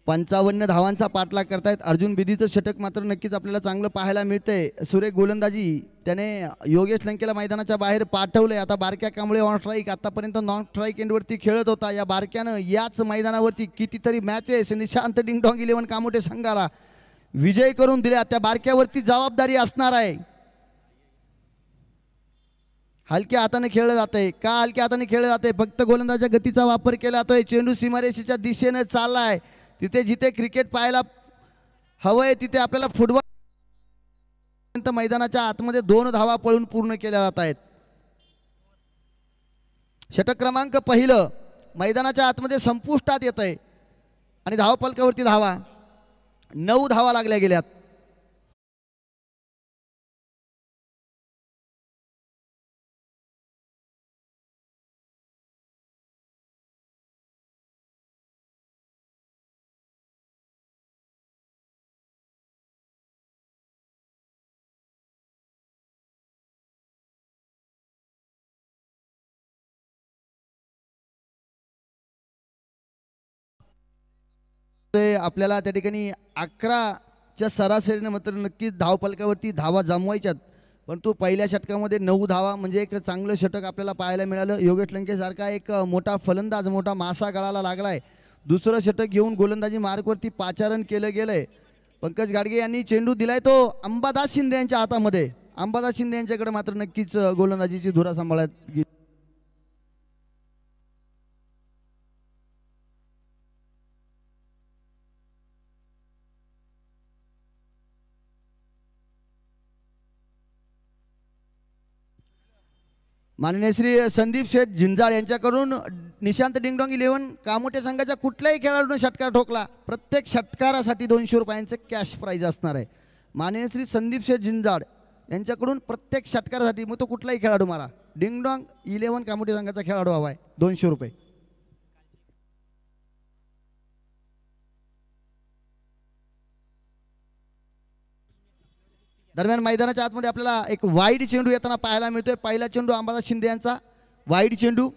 पंचावन्न धावांचा पाठलाग करतायत. अर्जुन बेदीचं षटक मात्र नक्कीच आपल्याला चांगलं पाहायला मिळतंय. सुरेख गोलंदाजी त्याने योगेश लंकेला मैदानाच्या बाहेर पाठवलंय. आता बारक्या कांबळे ऑन स्ट्राईक. आतापर्यंत नॉन स्ट्राईक एंडवरती खेळत होता. या बारक्यानं याच मैदानावरती कितीतरी मॅचेस निशांत डिंगडॉंग 11 कामोठे संघाला विजय करून दिल्या. त्या बारक्यावरती जबाबदारी असणार आहे. हलक्या हाताने खेळलं जातंय. का हलक्या हाताने खेळलं जातंय? फक्त गोलंदाजाच्या गतीचा वापर केला जातोय. चेंडू सीमारेषेच्या दिशेने चाललाय. तिथे जिथे क्रिकेट पाहायला हवंय तिथे आपल्याला फुटबॉल मैदानाच्या आतमध्ये 2 धावा पळून पूर्ण केल्या जात आहेत. षटक क्रमांक पहिलं मैदानाच्या आतमध्ये संपुष्टात येत आहे आणि धावफलकावरती धावा 9 धावा लागल्या गेल्यात. आपल्याला त्या ठिकाणी 11च्या सरासरीने मात्र नक्कीच धावफलकावरती धावा जमवायच्यात. परंतु पहिल्या षटकामध्ये 9 धावा म्हणजे एक चांगलं षटक आपल्याला पाहायला मिळालं. योगेश लंकेसारखा एक मोठा फलंदाज मोठा मासा गळाला लागलाय. दुसरं षटक घेऊन गोलंदाजी मार्कवरती पाचारण केलं गेलंय. पंकज गाडगे यांनी चेंडू दिलाय तो अंबादास शिंदे यांच्या हातामध्ये. अंबादास शिंदे यांच्याकडे मात्र नक्कीच गोलंदाजीची धुरा सांभाळत. माननीय श्री संदीप शेठ झिंजाळ यांच्याकडून निशांत डिंगडॉंग 11 कामोठे संघाच्या कुठल्याही खेळाडूने षटकार ठोकला प्रत्येक षटकारासाठी 200 रुपयांचं कॅश प्राईज असणार आहे. माननीय श्री संदीप शेठ झिंजाळ यांच्याकडून प्रत्येक षटकारासाठी मग तो कुठलाही खेळाडू मारा. डिंगडॉंग 11 कामोठे संघाचा खेळाडू हवा आहे. 200 रुपये. दरम्यान मैदानाच्या आतमध्ये आपल्याला एक वाईड चेंडू येताना पाहायला मिळतोय. पहिला चेंडू अंबादास शिंदे यांचा वाईड चेंडू.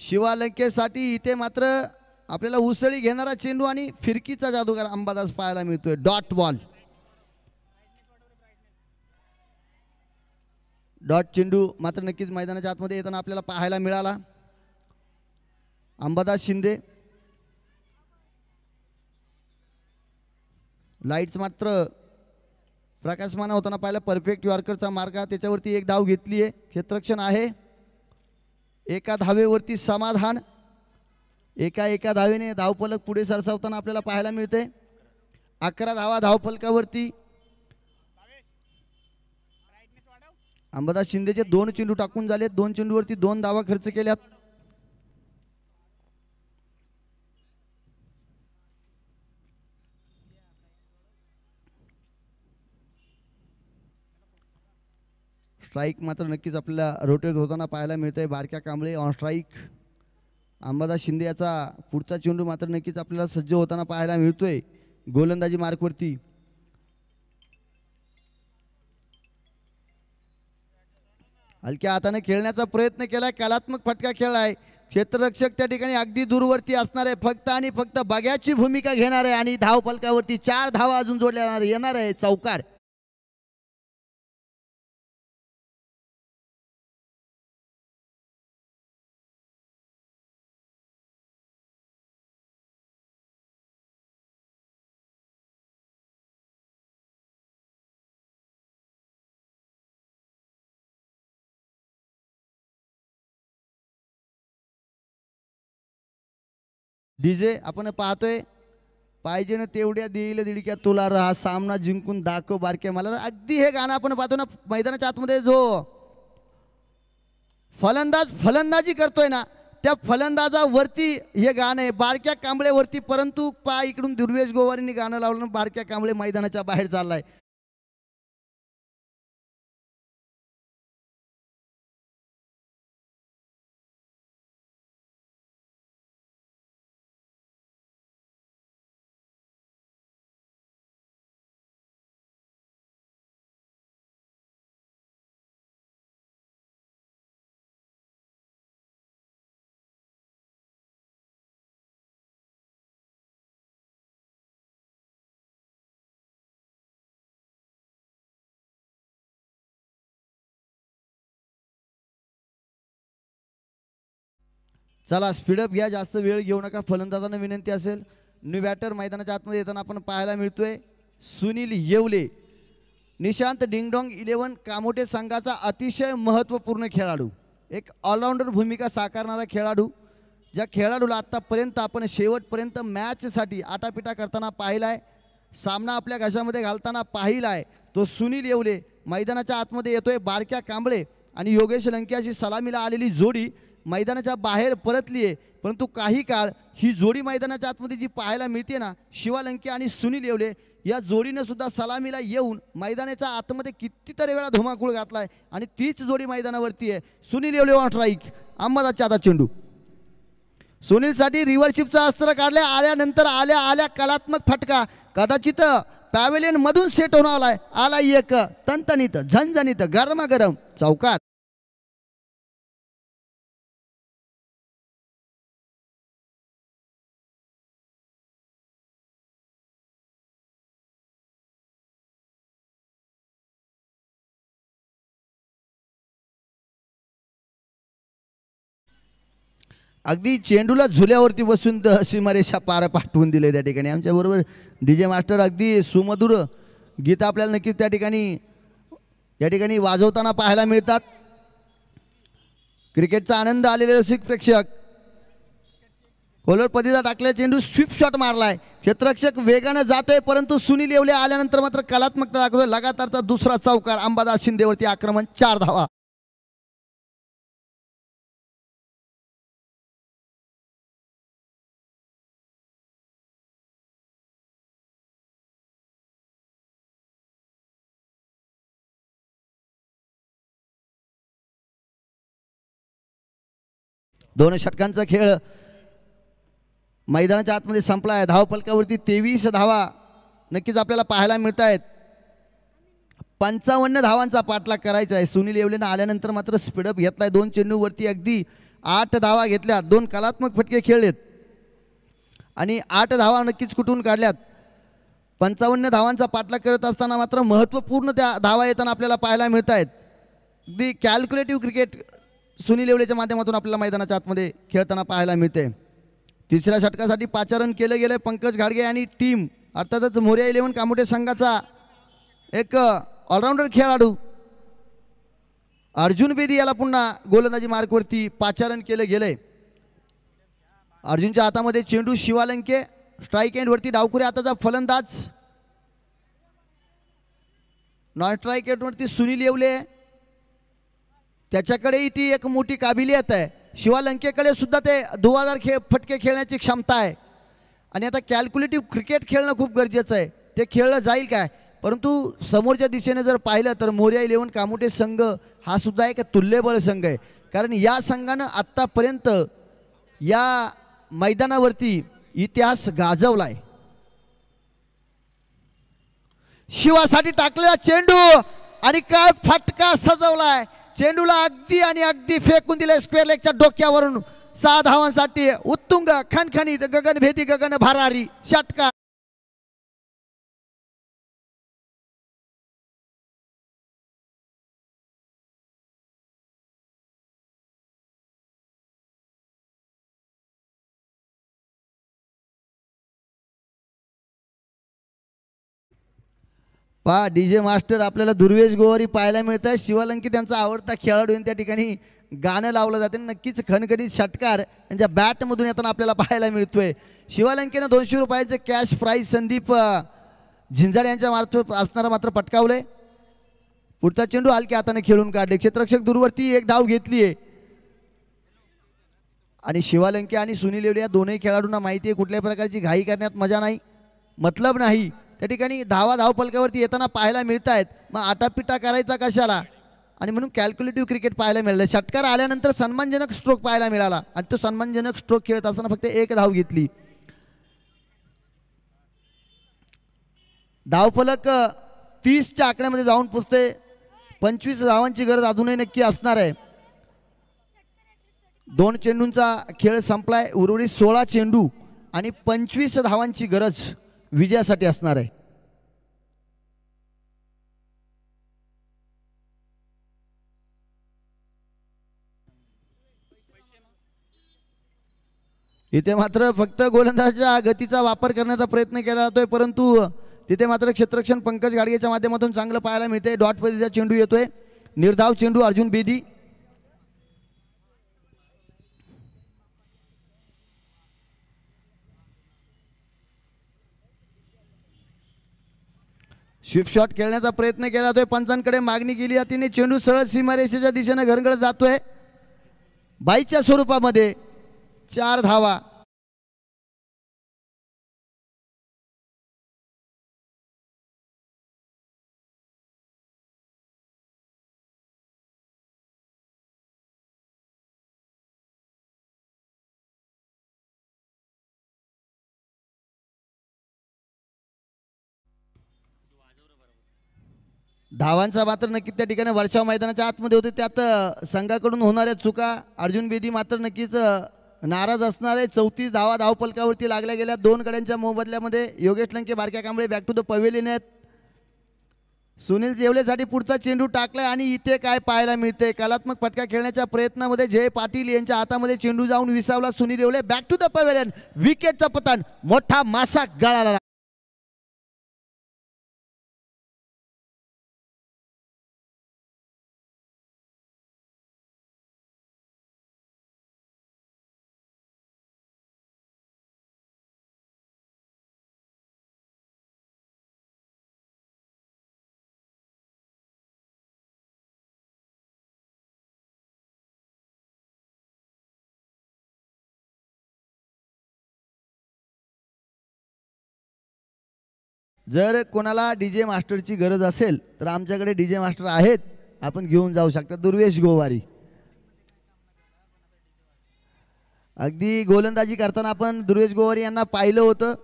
शिवालंकेसाठी इथे मात्र आपल्याला उसळी घेणारा चेंडू आणि फिरकीचा जादूगार अंबादास पाहायला मिळतोय. Dot ball. डॉट चेंडू मात्र नक्कीच मैदानाच्या आतमध्ये येताना आपल्याला पाहायला मिळाला. अंबादास शिंदे लाईट्स मात्र प्रकाशमान होताना पाहिलं. परफेक्ट यॉर्करचा मार्ग त्याच्यावरती एक धाव घेतली आहे. क्षेत्ररक्षण आहे. एका धावेवरती समाधान. एका धावेने धावफलक पुढे सरसावताना आपल्याला पाहायला मिळते. 11 धावा धावफलकावरती. अंबादास शिंदेचे 2 चेंडू टाकून झालेत. 2 चेंडूवरती 2 धावा खर्च केल्यात. स्ट्राईक मात्र नक्कीच आपल्याला रोटेट होताना पाहायला मिळतंय. बारक्या कांबळे ऑन स्ट्राईक. अंबादास शिंदे याचा पुढचा चेंडू मात्र नक्कीच आपल्याला सज्ज होताना पाहायला मिळतोय गोलंदाजी मार्कवरती. हलक्या हाताने खेळण्याचा प्रयत्न केलाय. कलात्मक फटका खेळलाय. क्षेत्ररक्षक त्या ठिकाणी अगदी दूरवरती असणार आहे. फक्त आणि फक्त बघ्याची भूमिका घेणार आहे आणि धावफलकावरती 4 धावा अजून जोडल्या येणार आहे. चौकार. डीजे आपण पाहतोय. पाहिजे ना तेवढ्या देईल दिडक्या तुला हा सामना जिंकून दाखव बारक्या मला. अगदी हे गाणं आपण पाहतो ना मैदानाच्या आतमध्ये जो फलंदाजी करतोय ना त्या फलंदाजावरती हे गाणं आहे. बारक्या कांबळेवरती. परंतु इकडून दुर्वेश गोवारींनी गाणं लावलं. बारक्या कांबळे मैदानाच्या बाहेर चाललाय. चला स्पीडअप घ्या, जास्त वेळ घेऊ नका. फलंदाजांना विनंती असेल. न्यू बॅटर मैदानाच्या आतमध्ये येताना आपण पाहायला मिळतोय सुनील येवले, निशांत डिंगडॉंग 11 कामोठे संघाचा अतिशय महत्त्वपूर्ण खेळाडू, एक ऑलराऊंडर भूमिका साकारणारा खेळाडू. ज्या खेळाडूला आत्तापर्यंत आपण शेवटपर्यंत मॅचसाठी आटापिटा करताना पाहिलाय, सामना आपल्या घशामध्ये घालताना पाहिलाय, तो सुनील येवले मैदानाच्या आतमध्ये येतोय. बारक्या कांबळे आणि योगेश लंकेशी सलामीला आलेली जोडी मैदानाच्या बाहेर परतली आहे, परंतु काही काळ ही जोडी मैदानाच्या आतमध्ये जी पाहायला मिळते ना, शिवा लंके आणि सुनील येवले या जोडीनं सुद्धा सलामीला येऊन मैदानाच्या आतमध्ये कितीतरी वेळा धुमाकूळ घातलाय आणि तीच जोडी मैदानावरती आहे. सुनील येवले ऑन स्ट्राईक, अहमदाचा आता चेंडू. सुनीलसाठी रिव्हर्शिपचा अस्त्र काढले, आल्यानंतर आल्या कलात्मक फटका कदाचित पॅव्हेलियन मधून सेट होऊन आला एक तनतनीत झणझणीत गरमागरम चौकार. अगदी चेंडूला झुल्यावरती बसून सीमारेषा पार पाठवून दिले त्या ठिकाणी. आमच्याबरोबर DJ मास्टर अगदी सुमधुर गीत आपल्याला नक्कीच त्या ठिकाणी या ठिकाणी वाजवताना पाहायला मिळतात. क्रिकेटचा आनंद आलेले रसिक प्रेक्षक. कोलर पदीचा टाकलेला चेंडू स्वीप शॉट मारलाय, क्षेत्ररक्षक वेगाने जातोय, परंतु सुनील येवले आल्यानंतर मात्र कलात्मकता दाखवतोय. लगातारचा दुसरा चौकार, अंबादास शिंदेवरती आक्रमण, 4 धावा. दोन षटकांचा खेळ मैदानाच्या आतमध्ये संपला आहे. धावफलकावरती 23 धावा नक्कीच आपल्याला पाहायला मिळत आहेत. 55 धावांचा पाठलाग करायचा आहे. सुनील येवलेनं आल्यानंतर मात्र स्पीडअप घेतलाय. 2 चेंडूवरती अगदी 8 धावा घेतल्या, 2 कलात्मक फटके खेळलेत आणि 8 धावा नक्कीच कुठून काढल्यात. 55 धावांचा पाठलाग करत असताना मात्र महत्त्वपूर्ण त्या धावा येताना आपल्याला पाहायला मिळत आहेत. अगदी कॅल्क्युलेटिव्ह क्रिकेट सुनील येवलेच्या माध्यमातून आपल्याला मैदानाच्या आतमध्ये खेळताना पाहायला मिळते. तिसऱ्या षटकासाठी पाचारण केलं गेलं पंकज घाडगे आणि टीम, अर्थातच मोरया 11 कामोठे संघाचा एक ऑलराऊंडर खेळाडू अर्जुन बेदी याला पुन्हा गोलंदाजी मार्कवरती पाचारण केलं गेलंय. अर्जुनच्या हातामध्ये चेंडू, शिवालंके स्ट्राईक एंडवरती डावकुरे हाताचा फलंदाज, नॉन स्ट्राईक एंडवरती सुनील येवले, त्याच्याकडेही ती एक मोठी काबिलियत आहे. शिवालंकेकडे सुद्धा ते 2000 फटके खेळण्याची क्षमता आहे आणि आता कॅल्क्युलेटिव्ह क्रिकेट खेळणं खूप गरजेचं आहे. ते खेळलं जाईल काय, परंतु समोरच्या दिशेने जर पाहिलं तर मोरया 11 कामोठे संघ हा सुद्धा एक तुल्यबळ संघ आहे. कारण या संघानं आत्तापर्यंत या मैदानावरती इतिहास गाजवलाय. शिवासाठी टाकलेला चेंडू आणि काय फटका सजवलाय. चेंडूला अगदी आणि अगदी फेकून दिले स्क्वेअर लेगच्या डोक्यावरून. 6 धावांसाठी उत्तुंग खणखणीत गगनभेदी गगन भरारी षटकार. पहा DJ मास्टर आपल्याला दुर्वेश गोवारी पाहायला मिळत आहे. शिवालंकी त्यांचा आवडता खेळाडू त्या ठिकाणी गाणं लावलं जाते. नक्कीच खणखणीत षटकार त्यांच्या बॅटमधून येताना आपल्याला पाहायला मिळतोय. शिवालंकेनं 200 रुपयाचे कॅश प्राईज संदीप झिंजाड यांच्या मार्फत असणारा मात्र पटकावलंय. पुढचा चेंडू हलक्या हाताने खेळून काढले. क्षेत्ररक्षक दूरवरती एक धाव घेतली आहे आणि शिवालंके आणि सुनील येवले या दोनही खेळाडूंना माहिती आहे कुठल्याही प्रकारची घाई करण्यात मजा नाही, मतलब नाही. त्या ठिकाणी धावफलकावरती येताना पाहायला मिळत आहेत. मग आटापिटा करायचा कशाला, आणि म्हणून कॅल्क्युलेटिव्ह क्रिकेट पाहायला मिळालं. षटकार आल्यानंतर सन्मानजनक स्ट्रोक पाहायला मिळाला आणि तो सन्मानजनक स्ट्रोक खेळत असताना फक्त 1 धाव घेतली. धावफलक 30च्या आकड्यामध्ये जाऊन पोचते. 25 धावांची गरज अजूनही नक्की असणार आहे. 2 चेंडूंचा खेळ संपलाय. उर्वरित 16 चेंडू आणि 25 धावांची गरज विजयासाठी असणार आहे. इथे मात्र फक्त गोलंदाजाच्या गतीचा वापर करण्याचा प्रयत्न केला जातोय, परंतु तिथे मात्र क्षेत्ररक्षण पंकज गाडगेच्या माध्यमातून चांगलं पाहायला मिळते. डॉट पद्धतीचा चेंडू येतोय, निर्धाव चेंडू अर्जुन बेदी. स्वीप शॉट खेळण्याचा प्रयत्न केला जातोय, पंचांकडे मागणी केली जाते आणि चेंडू सरळ सीमारेषेच्या दिशेने घरंगळत जातोय. बाईच्या स्वरूपामध्ये 4 धावा. धावांचा मात्र नक्कीच त्या ठिकाणी वर्षा मैदानाच्या आतमध्ये होते, त्यात संघाकडून होणाऱ्या चुका. अर्जुन बेदी मात्र नक्कीच नाराज असणार आहे. 34 धावा धावपलकावरती लागल्या गेल्या 2 गड्यांच्या मोबदल्यामध्ये. Yogesh Lanke Barkya Kamble back to the pavilion आहेत. सुनील जेवलेसाठी पुढचा चेंडू टाकलाय आणि इथे काय पाहायला मिळते, कलात्मक फटका खेळण्याच्या प्रयत्नामध्ये जय पाटील यांच्या हातामध्ये चेंडू जाऊन विसावला. Sunil Yewale back to the pavilion, विकेटचा पतन, मोठा मासा गळाला. जर कोणाला डीजे मास्टरची गरज असेल तर आमच्याकडे डीजे मास्टर आहेत, आपण घेऊन जाऊ शकता. दुर्वेश गोवारी. अगदी गोलंदाजी करताना आपण दुर्वेश गोवारी यांना पाहिलं होतं.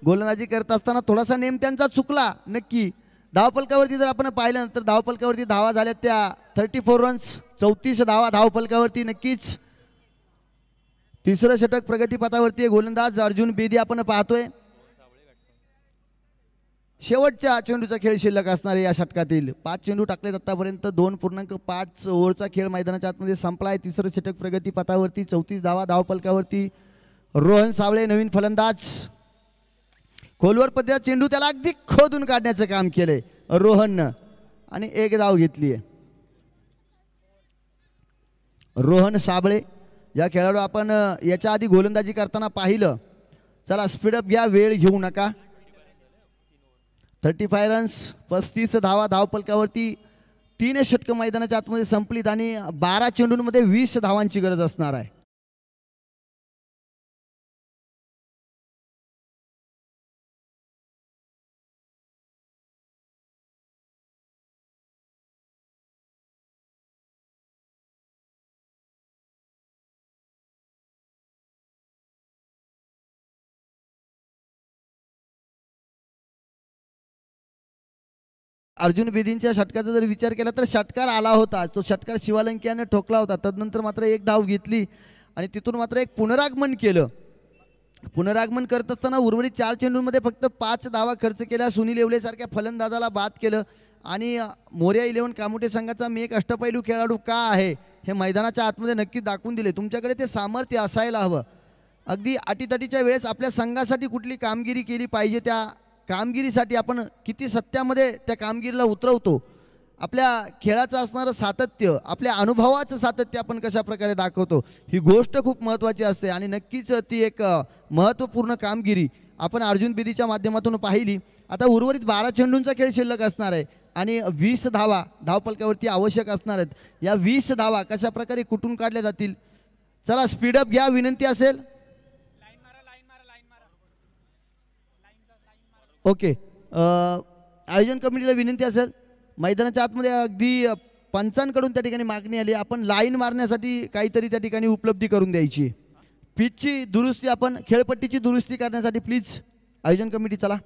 गोलंदाजी करत असताना थोडासा नेम त्यांचा चुकला नक्की. धावपलकावरती जर आपण पाहिलं तर धावपलकावरती धावा झाल्या त्या 34 रन्स, 34 धावा धावपलकावरती. नक्कीच तिसरं षटक प्रगतीपथावरती गोलंदाज अर्जुन बेदी आपण पाहतोय. शेवटच्या चेंडूचा खेळ शिल्लक असणारे या षटकातील 5 चेंडू टाकलेत आतापर्यंत. 2.5 ओव्हरचा खेळ मैदानाच्या आतमध्ये संपलाय. तिसरं षटक प्रगतीपथावरती. 34 धावा धावपलकावरती. रोहन सावळे नवीन फलंदाज. खोलवर पद्धतीचा चेंडू त्याला अगदी खोदून काढण्याचं काम केलंय रोहननं आणि 1 धाव घेतली आहे. रोहन साबळे या खेळाडू आपण याच्या आधी गोलंदाजी करताना पाहिलं. चला स्पीडअप घ्या, वेळ घेऊ नका. 35 रन्स, 35 धावा धावपलकावरती. 3 षटकं मैदानाच्या आतमध्ये संपलीत आणि 12 चेंडूंमध्ये 20 धावांची गरज असणार आहे. अर्जुन बेदींच्या षटकाचा जर विचार केला तर षटकार आला होता, तो षटकार शिवालंके याने ठोकला होता. तदनंतर मात्र 1 धाव घेतली आणि तिथून मात्र एक पुनरागमन केलं. पुनरागमन करत असताना उर्वरित 4 चेंडूंमध्ये फक्त 5 धावा खर्च केल्या. सुनील येवलेसारख्या फलंदाजाला बाद केलं आणि मोरया 11 कामोटे संघाचा मी एक अष्टपैलू खेळाडू का आहे हे मैदानाच्या आतमध्ये नक्की दाखवून दिले. तुमच्याकडे ते सामर्थ्य असायला हवं. अगदी अटीतटीच्या वेळेस आपल्या संघासाठी कुठली कामगिरी केली पाहिजे, त्या कामगिरीसाठी आपण किती सत्यामध्ये त्या कामगिरीला उतरवतो. आपल्या खेळाचं असणारं सातत्य, आपल्या अनुभवाचं सातत्य आपण कशा प्रकारे दाखवतो, ही गोष्ट खूप महत्त्वाची असते. आणि नक्कीच ती एक महत्त्वपूर्ण कामगिरी आपण अर्जुन बेदीच्या माध्यमातून पाहिली. आता उर्वरित 12 चेंडूंचा खेळ शिल्लक असणार आहे आणि 20 धावा धावपलकावरती आवश्यक असणार आहेत. या 20 धावा कशा प्रकारे कुठून काढल्या जातील. चला स्पीडअप घ्या, विनंती असेल. ओके, आयोजन कमिटीला विनंती असेल, मैदानाच्या आतमध्ये अगदी पंचांकडून त्या ठिकाणी मागणी आली, आपण लाईन मारण्यासाठी काहीतरी त्या ठिकाणी उपलब्धी करून द्यायची. पिचची दुरुस्ती, आपण खेळपट्टीची दुरुस्ती करण्यासाठी प्लीज आयोजन कमिटी चला.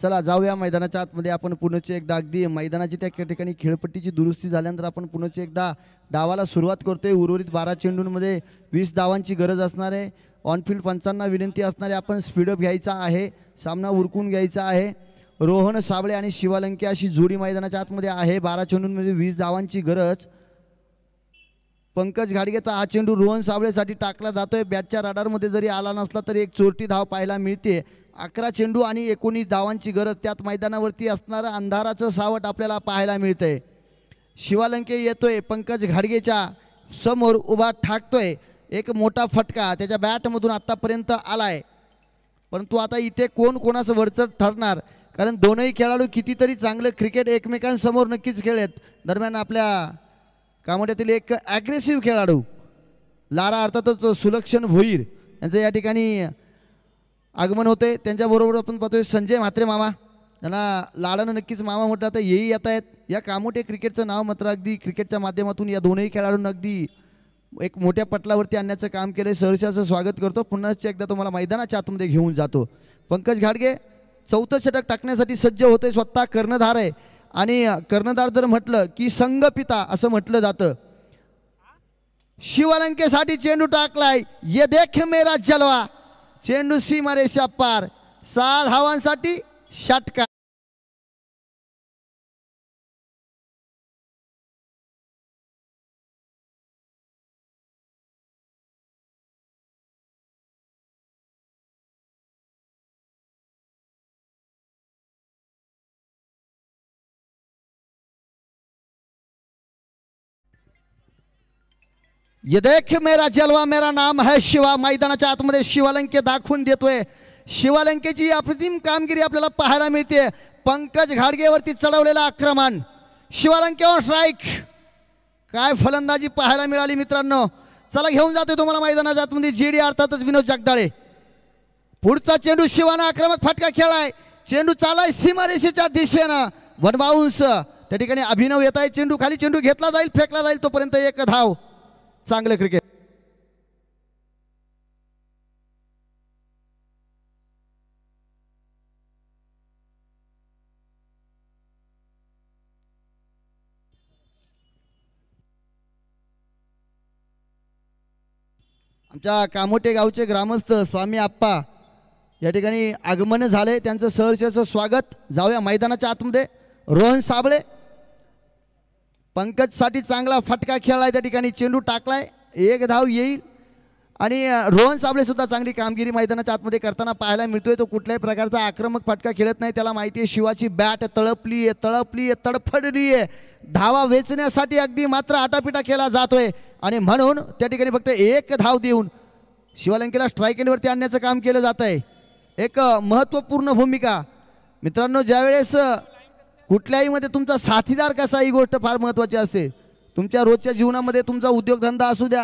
चला जाऊया मैदानाच्या आतमध्ये. आपण पुन्हा एकदा अगदी मैदानाची त्या ठिकाणी खेळपट्टीची दुरुस्ती झाल्यानंतर आपण पुन्हा एकदा डावाला सुरुवात करतोय. उर्वरित 12 चेंडूंमध्ये 20 धावांची गरज असणार आहे. ऑनफिल्ड पंचांना विनंती असणार आहे, आपण स्पीडअप घ्यायचा आहे, सामना उरकून घ्यायचा आहे. रोहन साबळे आणि शिवालंके अशी जोडी मैदानाच्या आतमध्ये आहे. 12 चेंडूंमध्ये 20 धावांची गरज. पंकज घाडगेचा हा चेंडू रोहन साबळेसाठी टाकला जातोय. बॅटच्या राडारमध्ये जरी आला नसला तरी एक चोरटी धाव पाहायला मिळते. 11 चेंडू आणि 19 धावांची गरज. त्यात मैदानावरती असणारं अंधाराचं सावट आपल्याला पाहायला मिळतंय. शिवालंके येतोय, पंकज घाडगेच्या समोर उभा ठाकतोय. एक मोठा फटका त्याच्या बॅटमधून आत्तापर्यंत आलाय, परंतु आता इथे कोण कोणाचं वरचढ ठरणार, कारण दोनही खेळाडू कितीतरी चांगलं क्रिकेट एकमेकांसमोर नक्कीच खेळलेत. दरम्यान आपल्या कामोट्यातील एक ॲग्रेसिव्ह खेळाडू लारा अर्थातच सुलक्षण भोईर यांचं या ठिकाणी आगमन होते. त्यांच्याबरोबर आपण पाहतोय संजय म्हात्रे मामा, त्यांना लाडानं नक्कीच मामा म्हटलं तर येई येत आहेत. या कामोटे क्रिकेटचं नाव मात्र अगदी क्रिकेटच्या माध्यमातून या दोनही खेळाडूंना अगदी एक मोठ्या पटलावरती आणण्याचं काम केलं. सहर्षाचं स्वागत करतो. पुन्हा एकदा तुम्हाला मैदानाच्या आतमध्ये घेऊन जातो. पंकज घाडगे 4थं षटक टाकण्यासाठी सज्ज होते. स्वतः कर्णधार आहे आणि कर्णधार जर म्हटलं की संघपिता असं म्हटलं जातं. शिवालंकेसाठी चेंडू टाकलाय. ये देख मेरा जलवा, चेंडू सीमारेषा पार. 6 धावांसाठी षटकार. ये देख मेरा जलवा, मेरा नाम है शिवा. मैदानाच्या आतमध्ये शिवालंके दाखवून देतोय. शिवालंकेची अप्रतिम कामगिरी आपल्याला पाहायला मिळते. पंकज घाडगेवरती चढवलेला आक्रमण, शिवालंकेवर स्ट्राईक. काय फलंदाजी पाहायला मिळाली मित्रांनो. चला घेऊन जातोय तुम्हाला मैदानाच्या आतमध्ये जीडी अर्थातच विनोद जगदाळे. पुढचा चेंडू शिवानं आक्रमक फटका खेळाय. चेंडू चालाय सीमारेषेच्या दिशेनं. वन बाउन्स त्या ठिकाणी अभिनव येत आहे. चेंडू खाली, चेंडू घेतला जाईल, फेकला जाईल, तोपर्यंत एक धाव. चांगलं क्रिकेट. आमच्या कामोटे गावचे ग्रामस्थ स्वामी आप्पा या ठिकाणी आगमन झाले. त्यांचं सहर्षाचं स्वागत. जाऊया मैदानाच्या आतमध्ये. रोहन साबळे पंकजसाठी चांगला फटका खेळलाय. त्या ठिकाणी चेंडू टाकलाय, एक धाव येईल. आणि रोहन साबळे सुद्धा चांगली कामगिरी मैदानाच्या आतमध्ये करताना पाहायला मिळतोय. तो कुठल्याही प्रकारचा आक्रमक फटका खेळत नाही. त्याला माहिती आहे शिवाची बॅट तळपली आहे, तडफडली आहे. धावा वेचण्यासाठी अगदी मात्र आटापिटा केला जातोय आणि म्हणून त्या ठिकाणी फक्त एक धाव देऊन शिवालंकेला स्ट्राईक एंडवरती आणण्याचं काम केलं जात आहे. एक महत्त्वपूर्ण भूमिका मित्रांनो. ज्यावेळेस कुठल्याही मध्ये तुमचा साथीदार कसा, ही गोष्ट फार महत्त्वाची असते. तुमच्या रोजच्या जीवनामध्ये तुमचा उद्योगधंदा असू द्या,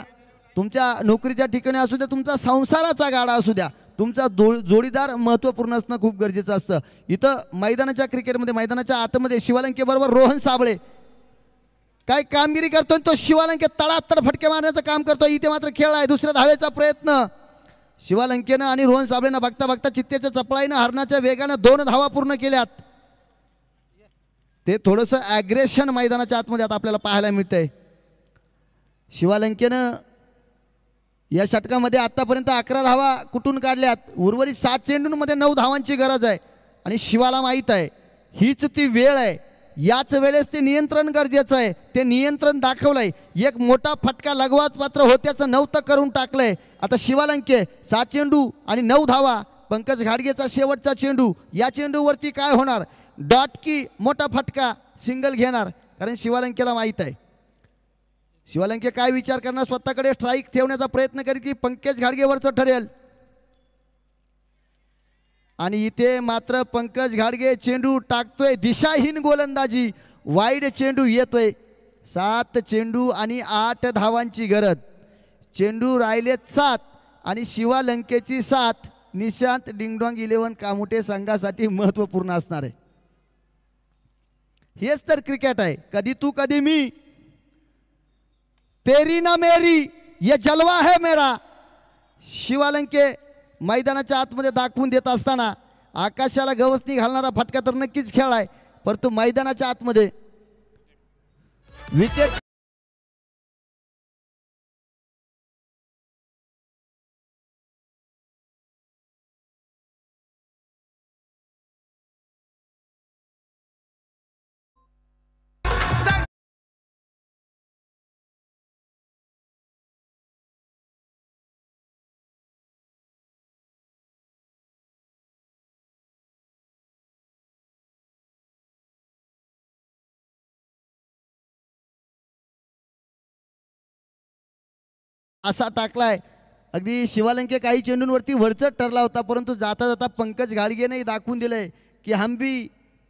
तुमच्या नोकरीच्या ठिकाणी असू द्या, तुमचा संसाराचा गाडा असू द्या, तुमचा जोडीदार महत्त्वपूर्ण असणं खूप गरजेचं असतं. इथं मैदानाच्या क्रिकेटमध्ये मैदानाच्या आतमध्ये शिवालंके बरोबर रोहन साबळे काय कामगिरी करतोय. तो शिवालंके तळातळ फटके मारण्याचं काम करतोय. इथे मात्र खेळ आहे. दुसऱ्या धावेचा प्रयत्न शिवालंकेनं आणि रोहन साबळेनं बघता बघता चित्तेच्या चपळाईनं हरणाच्या वेगानं 2 धावा पूर्ण केल्यात. ते थोडंसं ॲग्रेशन मैदानाच्या आतमध्ये आता आपल्याला पाहायला मिळतंय. शिवालंकेनं या षटकामध्ये आतापर्यंत 11 धावा कुठून काढल्यात. उर्वरित 7 चेंडूंमध्ये 9 धावांची गरज आहे आणि शिवाला माहीत आहे हीच ती वेळ आहे. याच वेळेस ते नियंत्रण गरजेचं आहे. ते नियंत्रण दाखवलंय. एक मोठा फटका लगवाच मात्र होत्याचं नव्हतं करून टाकलंय. आता शिवालंके 7 चेंडू आणि 9 धावा. पंकज घाडगेचा शेवटचा चेंडू. या चेंडूवरती काय होणार, डॉट की मोठा फटका, सिंगल घेणार, कारण शिवालंकेला माहीत आहे. शिवालंके काय विचार करणार, स्वतःकडे स्ट्राईक ठेवण्याचा प्रयत्न करीत की पंकज घाडगेवरचं ठरेल. आणि इथे मात्र पंकज घाडगे चेंडू टाकतोय. दिशाहीन गोलंदाजी, वाईड चेंडू येतोय. 7 चेंडू आणि 8 धावांची गरज. चेंडू राहिलेत 7 आणि शिवालंकेची 7. निशांत डिंगडॉंग 11 कामोटे संघासाठी महत्त्वपूर्ण असणार आहे. हेच तर क्रिकेट आहे. कधी तू कधी मी, तेरी ना मेरी, ये जलवा है मेरा. शिवालंके मैदानाच्या आतमध्ये दाखवून देत असताना आकाशाला गवसणी घालणारा फटका तर नक्कीच खेळलाय, परंतु मैदानाच्या आतमध्ये विकेट असा टाकलाय. अगदी शिवालंके काही चेंडूंवरती वरचढ ठरला होता, परंतु जाता जाता पंकज घाडगेने दाखवून दिलंय की हम भी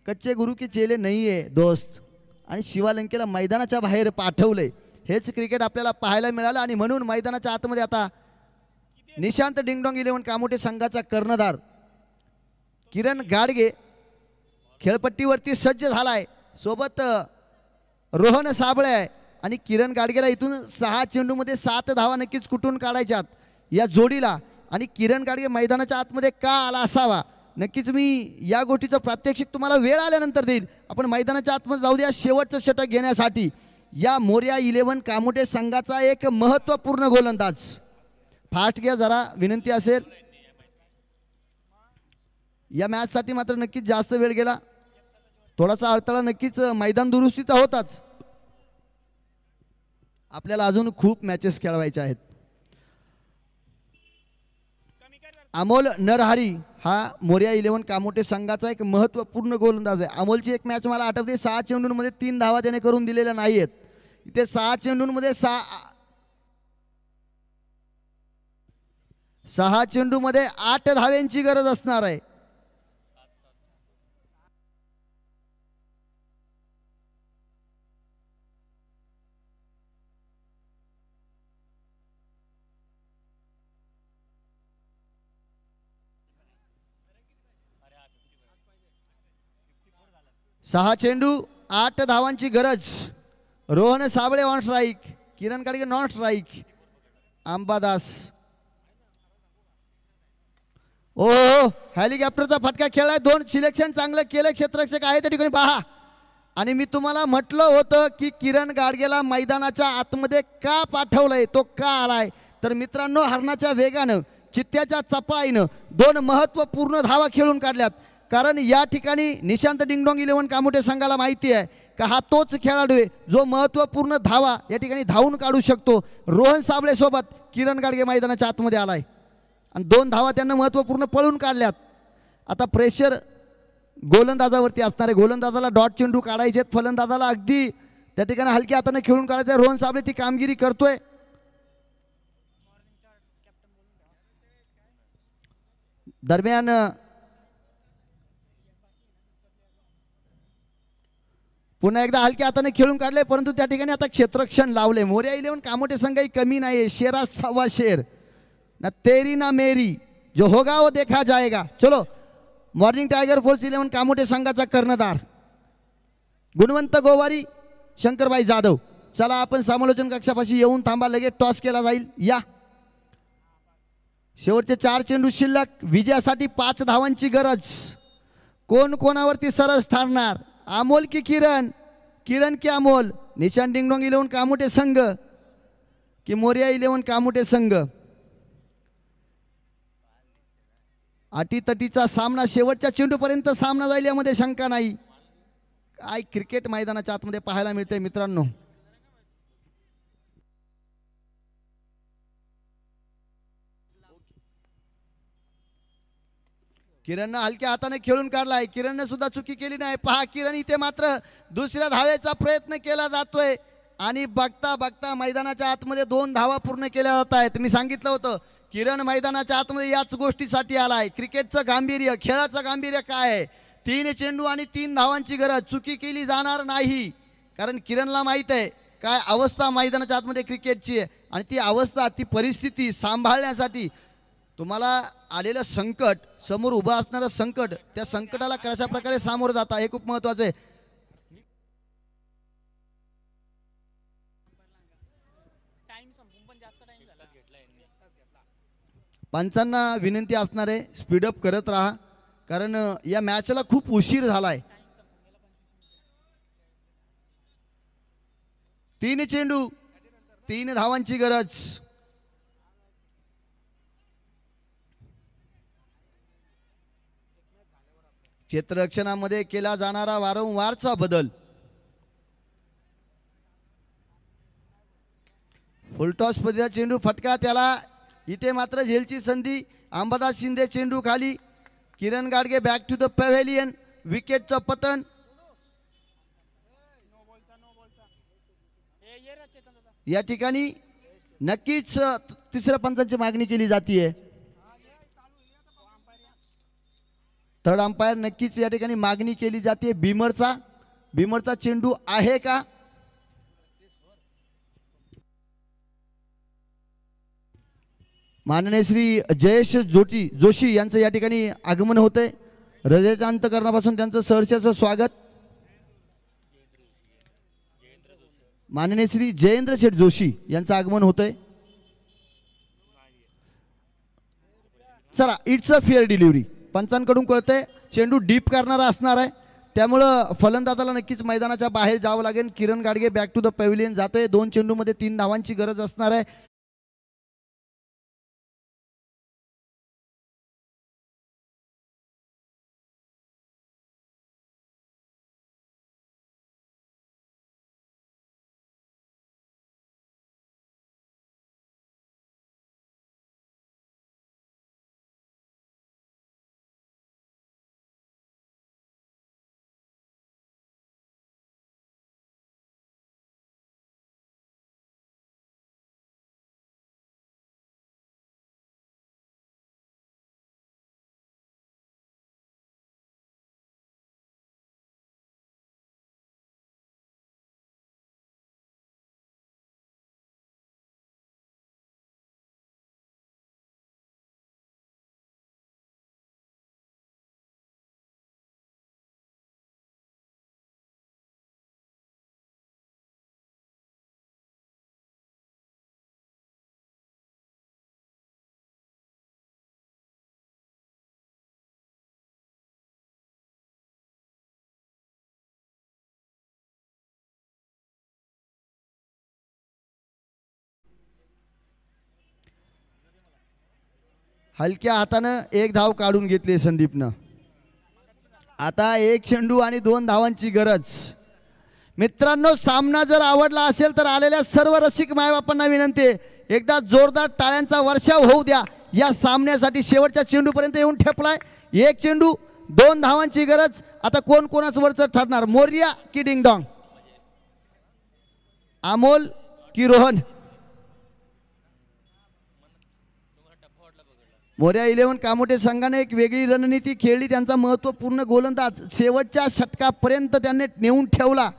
कच्चे गुरु के चेले नाही आहे दोस्त, आणि शिवालंकेला मैदानाच्या बाहेर पाठवलंय. हेच क्रिकेट आपल्याला पाहायला मिळालं आणि म्हणून मैदानाच्या आतमध्ये आता निशांत डिंगडॉंग 11 कामोठे संघाचा कर्णधार किरण गाडगे खेळपट्टीवरती सज्ज झालाय. सोबत रोहन साबळे आहे आणि किरण गाडगेला इथून 6 चेंडूमध्ये 7 धावा नक्कीच कुठून काढायच्यात या जोडीला. आणि किरण गाडगे मैदानाच्या आतमध्ये का आला असावा, नक्कीच मी या गोष्टीचं प्रात्यक्षिक तुम्हाला वेळ आल्यानंतर देईल. आपण मैदानाच्या आतमध्ये जाऊ द्या शेवटचं षटक घेण्यासाठी. या मोर्या 11 कामोठे संघाचा एक महत्त्वपूर्ण गोलंदाज, फास्ट घ्या जरा विनंती असेल. या मॅचसाठी मात्र नक्कीच जास्त वेळ गेला, थोडासा अडथळा नक्कीच मैदान दुरुस्तीचा होताच. आपल्याला अजून खूप मॅचेस खेळवायचे आहेत. अमोल नरहरी हा मोर्या 11 कामोठे संघाचा एक महत्त्वपूर्ण गोलंदाज आहे. अमोलची एक मॅच मला आठवते, 6 चेंडूंमध्ये 3 धावा त्याने करून दिलेल्या नाहीयेत. इथे 6 चेंडूंमध्ये 6 चेंडूमध्ये 8 धाव्यांची गरज असणार आहे. सहा चेंडू 8 धावांची गरज. Rohan Sable on strike, Kiran Gadge non strike. Ambadas ओ हेलिकॉप्टरचा फटका खेळलाय. 2 सिलेक्शन चांगलं केलं क्षेत्ररक्षक आहे त्या ठिकाणी पहा. आणि मी तुम्हाला म्हटलं होतं की किरण गाडगेला मैदानाच्या आतमध्ये का पाठवलंय, तो का आलाय, तर मित्रांनो हरणाच्या वेगानं चित्त्याच्या चपळाईनं 2 महत्त्वपूर्ण धावा खेळून काढल्यात. कारण या ठिकाणी निशांत डिंगडॉंग 11 कामोठे संघाला माहिती आहे का हा तोच खेळाडू आहे जो महत्त्वपूर्ण धावा या ठिकाणी धावून काढू शकतो. रोहन साबळे सोबत किरण गाडगे मैदानाच्या आतमध्ये आलाय आणि 2 धावा त्यांना महत्त्वपूर्ण पळून काढल्यात. आता प्रेशर गोलंदाजावरती असणार आहे. गोलंदाजाला डॉट चेंडू काढायचे आहेत, फलंदाजाला अगदी त्या ठिकाणी हलक्या हाताने खेळून काढायचं आहे. रोहन साबळे ती कामगिरी करतोय. दरम्यान पुन्हा एकदा हलक्या हाताने खेळून काढले, परंतु त्या ठिकाणी आता क्षेत्ररक्षण लावले. मोर्या 11 कामोठे संघही कमी नाही, शेरा सव्वा शेर, ना तेरी ना मेरी, जो होगा वो देखा जाएगा. चलो मॉर्निंग टायगर फोर्स 11 कामोठे संघाचा कर्णधार गुणवंत गोवारी, शंकरबाई जाधव. चला आपण समालोचन कक्षापाशी येऊन थांबा, लगेच टॉस केला जाईल. या शेवटचे 4 चेंडू शिल्लक, विजयासाठी 5 धावांची गरज. कोण कोणावरती सरस ठरणार, अमोल की किरण, किरण की अमोल, निशांत डिंगडॉंग 11 कामोठे संघ की मोर्या 11 कामोठे संघ. अटीतटीचा सामना, शेवटच्या चेंडूपर्यंत सामना जाईल यामध्ये शंका नाही. काय क्रिकेट मैदानाच्या आतमध्ये पाहायला मिळते मित्रांनो. किरणनं हलक्या हाताने खेळून काढलाय, किरणनं सुद्धा चुकी केली नाही. पहा किरण इथे मात्र दुसऱ्या धावेचा प्रयत्न केला जातोय आणि बघता बघता मैदानाच्या आतमध्ये 2 धावा पूर्ण केल्या जात आहेत. मी सांगितलं होतं किरण मैदानाच्या आतमध्ये याच गोष्टीसाठी आलाय. क्रिकेटचं गांभीर्य, खेळाचं गांभीर्य काय आहे, 3 चेंडू आणि 3 धावांची गरज. चुकी केली जाणार नाही, कारण किरणला माहित आहे काय अवस्था मैदानाच्या आतमध्ये क्रिकेटची आहे आणि ती अवस्था, ती परिस्थिती सांभाळण्यासाठी तुम्हाला आलेलं संकट, समोर उभं असणारं संकट, त्या संकटाला कशा प्रकारे सामोरं जाता हे खूप महत्त्वाचं आहे. पंचांना विनंती असणार आहे स्पीडअप करत राहा. कारण या मॅचला खूप उशीर झालाय. 3 चेंडू 3 धावांची गरज. क्षेत्ररक्षणामध्ये केला जाणारा वारंवारचा बदल. फुलटॉस पद्धतीचा चेंडू फटका त्याला. इथे मात्र झेलची संधी. अंबादास शिंदे चेंडू खाली. Kiran Gadge back to the pavilion. विकेटचं पतन. या ठिकाणी नक्कीच तिसऱ्या पंचांची मागणी केली जाते. थर्ड अंपायर नक्कीच या ठिकाणी मागणी केली जाते. बिमरचा चेंडू आहे का? माननीय श्री जयेश जोशी यांचं या ठिकाणी आगमन होतंय. हृदयाच्या अंतःकरणापासून त्यांचं सहर्षाचं स्वागत. माननीय श्री जयेंद्र शेठ जोशी यांचं आगमन होतंय. चला, इट्स अ फेअर डिलिव्हरी. पंचांकडून कळतंय चेंडू डीप करणारा असणार आहे, त्यामुळं फलंदाजाला नक्कीच मैदानाच्या बाहेर जावं लागेल. Kiran Gadge back to the pavilion जातोय. 2 चेंडूमध्ये 3 धावांची गरज असणार आहे. हलक्या हातानं 1 धाव काढून घेतली संदीपनं. आता 1 चेंडू आणि 2 धावांची गरज. मित्रांनो, सामना जर आवडला असेल तर आलेल्या सर्व रसिक मायबापांना विनंती आहे, एकदा जोरदार टाळ्यांचा वर्षाव होऊ द्या. या सामन्यासाठी शेवटच्या चेंडूपर्यंत येऊन ठेपलाय. 1 चेंडू 2 धावांची गरज. आता कोण कोणाच वरचं ठरणार? मोर्या की डिंगडॉंग? अमोल की रोहन? मोर्या 11 कामोटे संघाने एक वेगळी रणनीती खेळली. त्यांचा महत्त्वपूर्ण गोलंदाज शेवटच्या षटकापर्यंत त्यांनी नेऊन ठेवला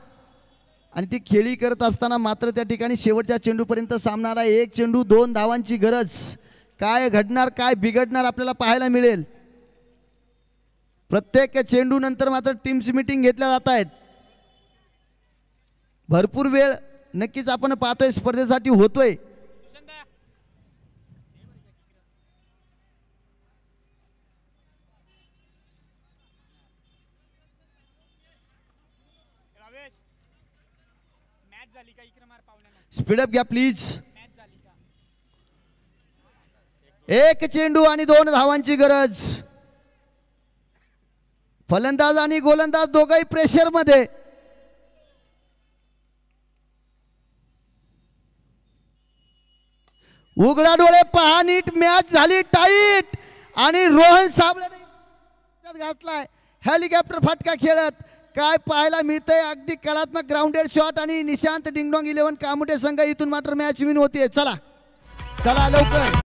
आणि ती खेळी करत असताना मात्र त्या ठिकाणी शेवटच्या चेंडूपर्यंत सामनाला 1 चेंडू 2 धावांची गरज. काय घडणार, काय बिघडणार आपल्याला पाहायला मिळेल. प्रत्येक चेंडू नंतर मात्र टीम्स मीटिंग घेतल्या जात आहेत. भरपूर वेळ नक्कीच आपण पाहतोय स्पर्धेसाठी होतोय. स्पीडअप घ्या प्लीज. 1 चेंडू आणि 2 धावांची गरज. फलंदाज आणि गोलंदाज दोघंही प्रेशर मध्ये. उघडा डोळे पहा नीट. मॅच झाली टाईट आणि रोहन साबळेने घातलाय हेलिकॉप्टर फटका खेळत. काय पाहायला मिळतंय, अगदी कलात्मक ग्राउंडेड शॉट आणि निशांत डिंगडॉंग 11 कामोटे संघ इथून मात्र मॅच विन होते. चला चला लवकर.